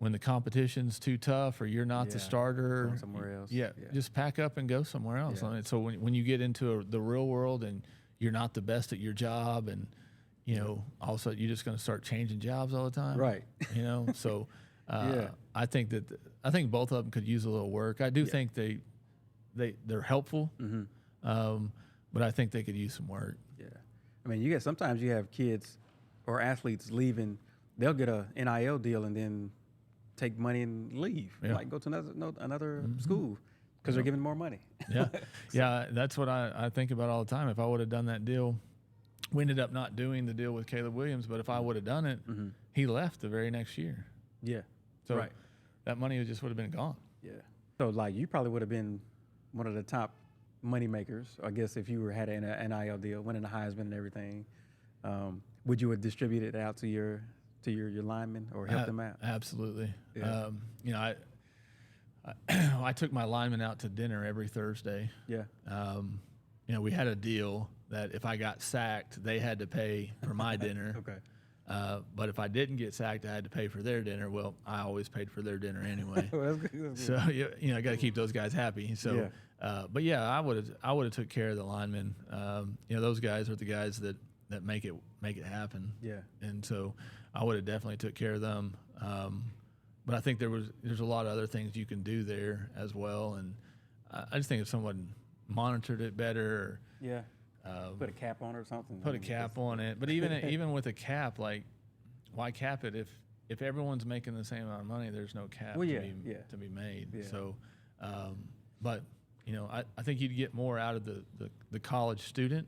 when the competition's too tough or you're not the starter, going somewhere else. Yeah, just pack up and go somewhere else. Yeah. I mean, so when you get into the real world and you're not the best at your job, and all of a sudden you're just going to start changing jobs all the time, Right. So I think both of them could use a little work. I do think they're helpful, but I think they could use some work. Yeah. I mean, sometimes you have kids or athletes leaving. They'll get a NIL deal and then take money and leave, like go to another school because they're giving more money. Yeah, that's what I think about all the time. If I would have done that deal, we ended up not doing the deal with Caleb Williams, but if I would have done it, he left the very next year. Yeah. So that money just would have been gone. Yeah. So like you probably would have been one of the top money makers, I guess, if you had an NIL deal, winning the Heisman and everything. Would you have distributed it out to your linemen or help them out? Absolutely. Yeah. I took my linemen out to dinner every Thursday. Yeah. We had a deal that if I got sacked, they had to pay for my dinner. Okay. But if I didn't get sacked, I had to pay for their dinner. Well, I always paid for their dinner anyway. Well, that's good. So I got to keep those guys happy. So, but I would have took care of the linemen. Those guys are the guys that make it happen. Yeah. And so I would have definitely took care of them. But I think there's a lot of other things you can do there as well. And I just think if someone monitored it better, or, put a cap on it or something. Put a cap on it. But even with a cap, like, why cap it if everyone's making the same amount of money? There's no cap to be made. Yeah. So, but I think you'd get more out of the college student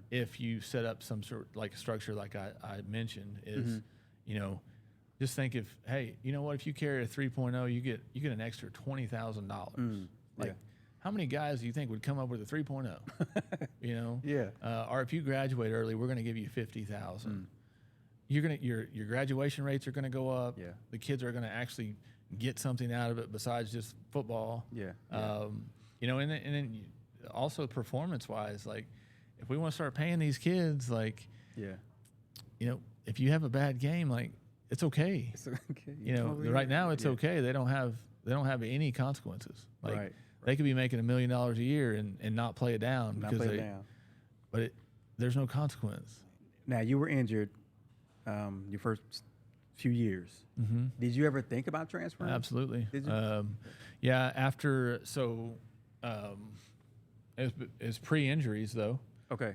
if you set up some sort of like structure like I mentioned is just think if if you carry a 3.0 you get an extra $20,000 like how many guys do you think would come up with a 3.0 or if you graduate early we're going to give you 50,000 you're going to your graduation rates are going to go up. The kids are going to actually get something out of it besides just football. And then also performance wise, like if we want to start paying these kids, like, if you have a bad game, like it's okay. It's okay. Right now it's okay. They don't have any consequences. Like they could be making $1 million a year and not play it down but there's no consequence. Now you were injured, your first few years. Did you ever think about transferring? Absolutely. Did you? After it was pre-injuries though. Okay.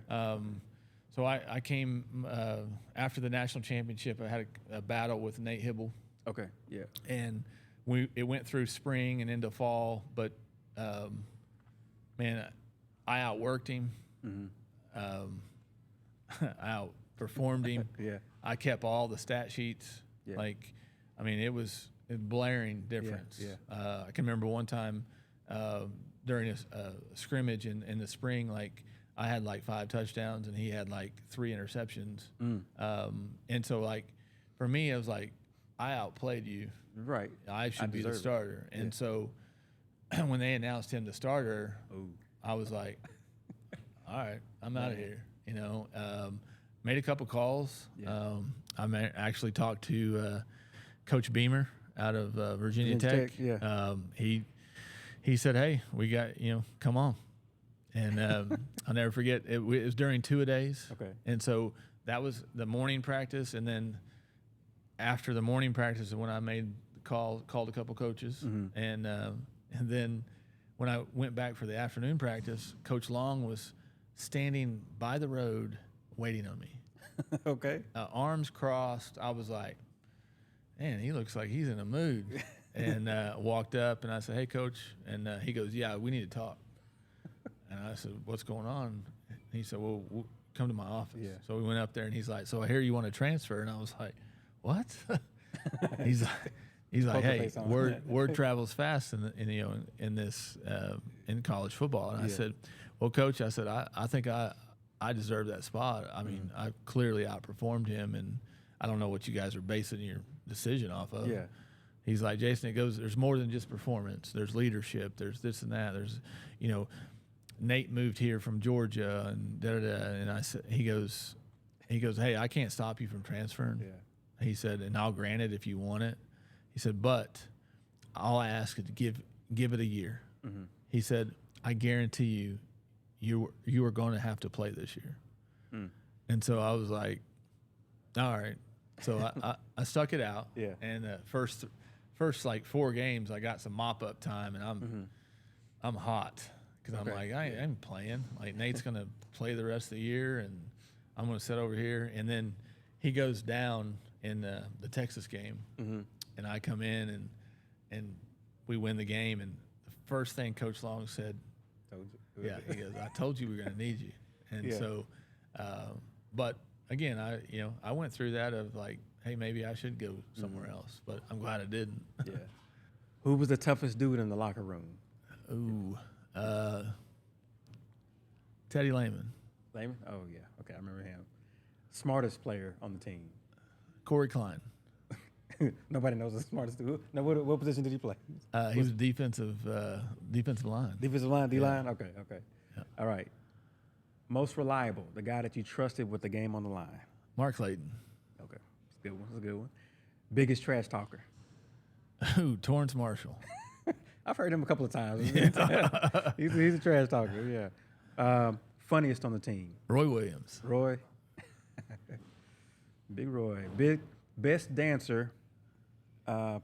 So I came after the national championship. I had a battle with Nate Hibble. Okay. Yeah. And it went through spring and into fall, but man, I outworked him. I outperformed him. Yeah. I kept all the stat sheets. Yeah. Like I mean, it was a blaring difference. I can remember one time during a scrimmage in the spring, like I had like 5 touchdowns and he had like 3 interceptions. And so like for me, it was like I outplayed you. Right. I should be the starter. And so when they announced him the starter, I was like, all right, I'm out of here. You know, made a couple calls. I actually talked to Coach Beamer out of Virginia Tech. He said, hey, we got, come on. And I'll never forget, it was during 2-a-days. Okay. And so that was the morning practice. And then after the morning practice is when I made the call, called a couple coaches. And then when I went back for the afternoon practice, Coach Long was standing by the road waiting on me. Okay. Arms crossed. I was like, man, he looks like he's in a mood. And walked up and I said, hey, Coach. And he goes, yeah, we need to talk. And I said, what's going on? And he said, well, we'll come to my office. So we went up there and he's like, so I hear you want to transfer. And I was like, what? he's like, hey, word travels fast in this in college football. And I said, well, Coach, I said, I think I deserve that spot. I mean, I clearly outperformed him, and I don't know what you guys are basing your decision off of. He's like, Jason, it goes, there's more than just performance. There's leadership. There's this and that. There's, Nate moved here from Georgia and da-da-da. And I said, he goes, hey, I can't stop you from transferring. He said, and I'll grant it if you want it. He said, but all I ask is to give it a year. He said, I guarantee you are going to have to play this year. And so I was like, all right. So I stuck it out. And first like 4 games, I got some mop up time, and I'm hot because I'm like, I ain't playing. Like Nate's going to play the rest of the year, and I'm going to sit over here. And then he goes down in the Texas game, and I come in and we win the game. And the first thing Coach Long said, he goes, I told you we were going to need you. And so, but again, I went through that of like, hey, maybe I should go somewhere else, but I'm glad I didn't. Who was the toughest dude in the locker room? Teddy Lehman. Lehman? Oh, yeah. Okay, I remember him. Smartest player on the team? Corey Klein. Nobody knows the smartest dude. Now, what position did he play? He was defensive line. Defensive line, D-line? Okay. All right. Most reliable, the guy that you trusted with the game on the line? Mark Clayton. Okay. That's a good one. Biggest trash talker? Torrance Marshall. I've heard him a couple of times. He's a trash talker, funniest on the team? Roy Williams. Roy. Big Roy. Best dancer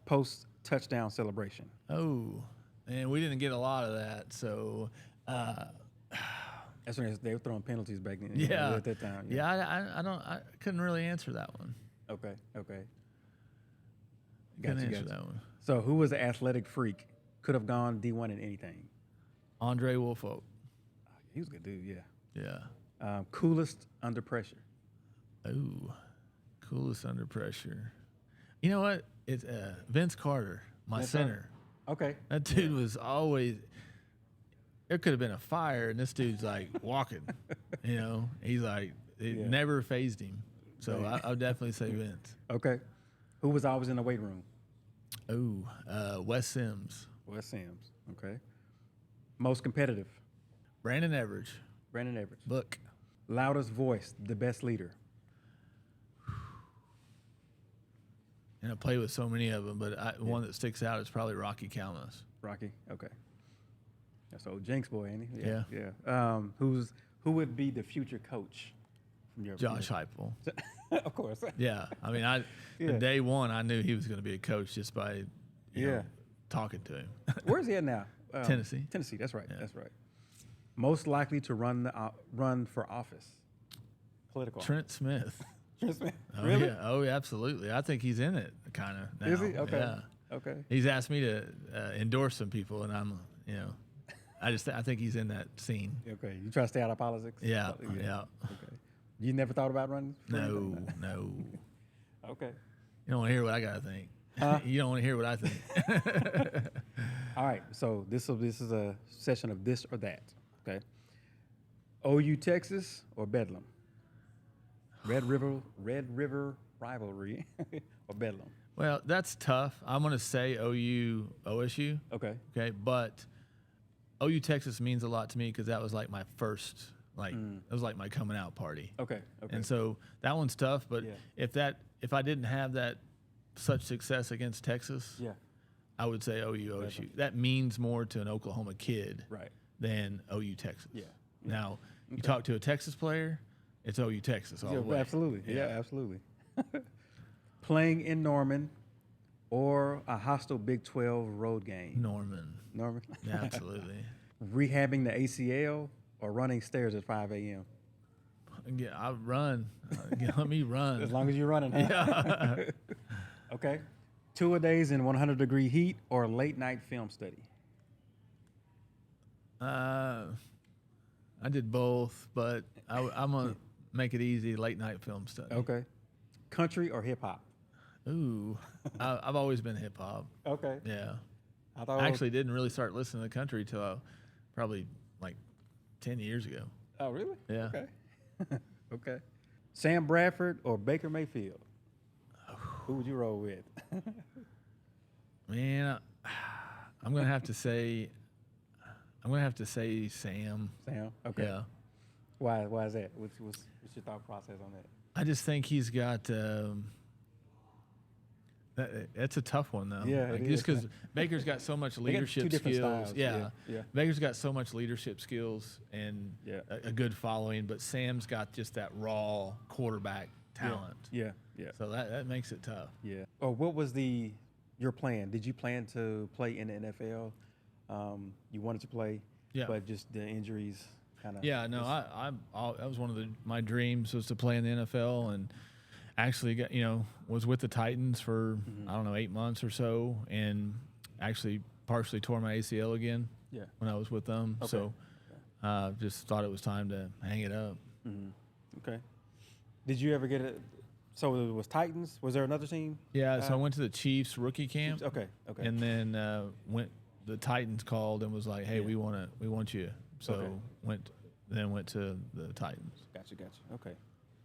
post-touchdown celebration? Oh, and we didn't get a lot of that, so... That's when they were throwing penalties back then. At that time. I couldn't really answer that one. Okay. Couldn't answer that one. So who was the athletic freak? Could have gone D1 in anything? Andre Woolfolk. He was a good dude, Yeah. Coolest under pressure? Oh, coolest under pressure. You know what? It's Vince Carter, my center. Okay. That dude was always... There could have been a fire, and this dude's like walking. He's like, it never phased him. So I'll definitely say Vince. Okay. Who was always in the weight room? Oh, Wes Sims. Wes Sims. Okay. Most competitive? Brandon Everidge. Book. Loudest voice, the best leader? And I played with so many of them, but one that sticks out is probably Rocky Kalmus. Rocky. Okay. That's old Jenks boy, ain't he? Yeah. Who would be the future coach from your Josh Heupel. Of course. Yeah. I mean, the day one, I knew he was going to be a coach just by talking to him. Where's he at now? Tennessee. Tennessee. That's right. That's right. Most likely to run for office. Political. Trent Smith. Trent Smith. Oh, really? Yeah. Oh, yeah, absolutely. I think he's in it, kind of. Is he? Okay. Yeah. Okay. He's asked me to endorse some people, and I'm, I think he's in that scene. Okay. You try to stay out of politics? Yeah. Okay. You never thought about running? No. Okay. You don't want to hear what I got to think. You don't want to hear what I think. All right, so this is a session of this or that. Okay. OU Texas or Bedlam? Red River rivalry or Bedlam? Well, that's tough. I'm going to say OU OSU. Okay. Okay, but OU Texas means a lot to me because that was like my first, it was like my coming out party. Okay. And so that one's tough. But Yeah. if I didn't have that such success against Texas, Yeah. I would say OU OSU. That means more to an Oklahoma kid Right. than OU Texas. Yeah. Now, you talk to a Texas player, it's OU Texas all the way. Absolutely. Yeah, absolutely. Playing in Norman or a hostile Big 12 road game? Norman. Yeah, absolutely. Rehabbing the ACL or running stairs at 5 a.m.? Yeah, I run. Let me run. As long as you're running. Huh? Yeah. Okay. 2-a-days in 100-degree heat or late night film study? I did both, but I'm going to make it easy, late night film study. Okay. Country or hip hop? Ooh, I've always been hip hop. Okay. Yeah. I I actually didn't really start listening to the country till probably like 10 years ago. Oh, really? Yeah. Okay. Okay. Sam Bradford or Baker Mayfield? Who would you roll with? Man, I'm gonna have to say Sam. Sam. Okay. Yeah. Why is that? What's your thought process on that? I just think he's got. That's a tough one though. Yeah, it just is. because Baker's got so much got two leadership different skills. styles. Yeah. Yeah. Baker's got so much leadership skills and Yeah. a good following, but Sam's got just that raw quarterback talent. Yeah. So that makes it tough. Yeah. Or what was your plan? Did you plan to play in the NFL? You wanted to play, Yeah. but just the injuries kind of. Yeah, no, that was one of my dreams was to play in the NFL, and actually was with the Titans for I don't know 8 months or so, and actually partially tore my ACL again. Yeah. When I was with them, Okay. so just thought it was time to hang it up. Okay. Did you ever get it? So it was Titans. Was there another team? Yeah, so I went to the Chiefs rookie camp. Okay. And then the Titans called and was like, "Hey, Yeah. we want you." So Okay. went to the Titans. Gotcha. Okay.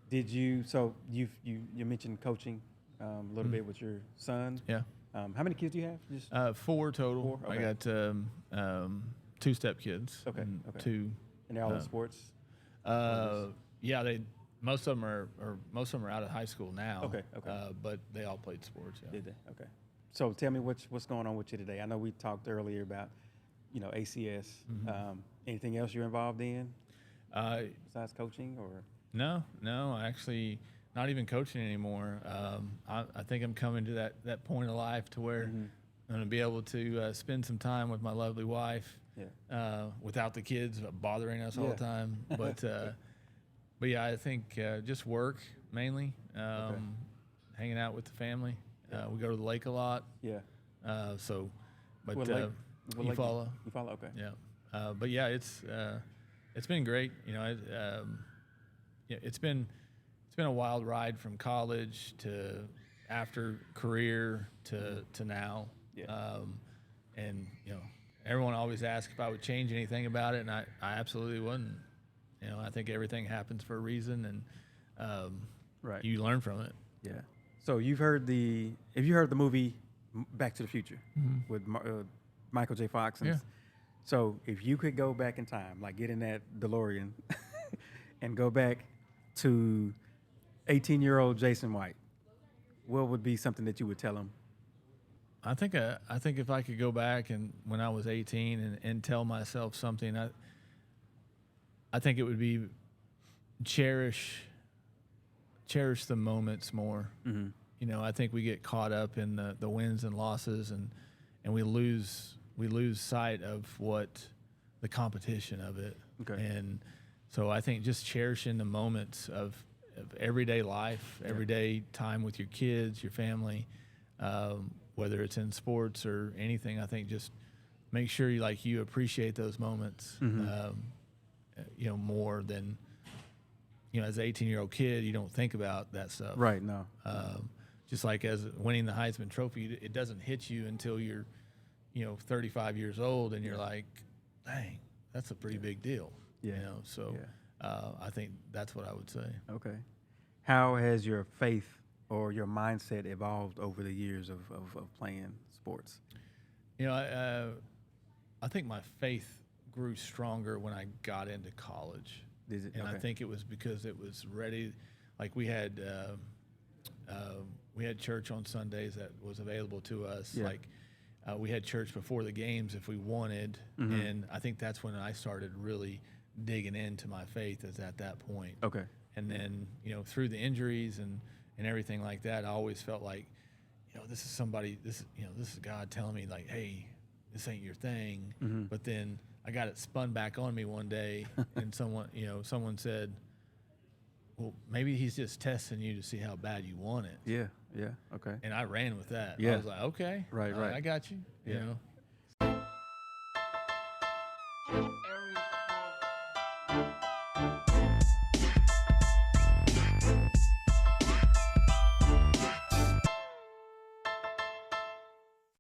Did you? So you mentioned coaching a little bit with your son. Yeah. How many kids do you have? Just 4 total. 4? I Okay. got 2 step kids. Okay, And okay. 2. and they're all in sports. Yeah, most of them are out of high school now. Okay. But they all played sports. Yeah. Did they? Okay. So tell me what's going on with you today. I know we talked earlier about, ACS. Anything else you're involved in besides coaching or? No, actually, not even coaching anymore. I think I'm coming to that point of life to where I'm going to be able to spend some time with my lovely wife. Yeah. Without the kids bothering us all the time. But yeah, I think just work mainly, hanging out with the family. We go to the lake a lot. Yeah. But What lake? What you lake follow. You follow. Okay. Yeah. But yeah, it's been great. It's been a wild ride from college to after career to now. Yeah. And everyone always asks if I would change anything about it, and I absolutely wouldn't. I think everything happens for a reason, and Right. you learn from it. Yeah. So have you heard the movie Back to the Future with Michael J. Fox? Yeah. So if you could go back in time, like get in that DeLorean and go back to 18-year-old Jason White, what would be something that you would tell him? I think if I could go back and when I was 18 and tell myself something, I think it would be cherish the moments more. I think we get caught up in the wins and losses, and we lose sight of what the competition of it. Okay. And so I think just cherishing the moments of everyday life, everyday time with your kids, your family, whether it's in sports or anything. I think just make sure you appreciate those moments, more than, as an 18-year-old kid, you don't think about that stuff. Right. No. just like as winning the Heisman Trophy, it doesn't hit you until you're, 35 years old, and you're like, dang, that's a pretty big deal. Yeah. So I think that's what I would say. Okay. How has your faith or your mindset evolved over the years of playing sports? I think my faith grew stronger when I got into college. Is it? And Okay. I think it was because it was ready. Like we had church on Sundays that was available to us. Yeah. Like we had church before the games if we wanted. Mm-hmm. And I think that's when I started really digging into my faith, is at that point. Okay. And then, through the injuries and everything like that, I always felt like, this is God telling me, like, hey, this ain't your thing. Mm-hmm. But then I got it spun back on me one day, and someone said, well, maybe he's just testing you to see how bad you want it. Yeah. Yeah. Okay. And I ran with that. Yeah. I was like, okay, Right. I got you. Yeah. You know.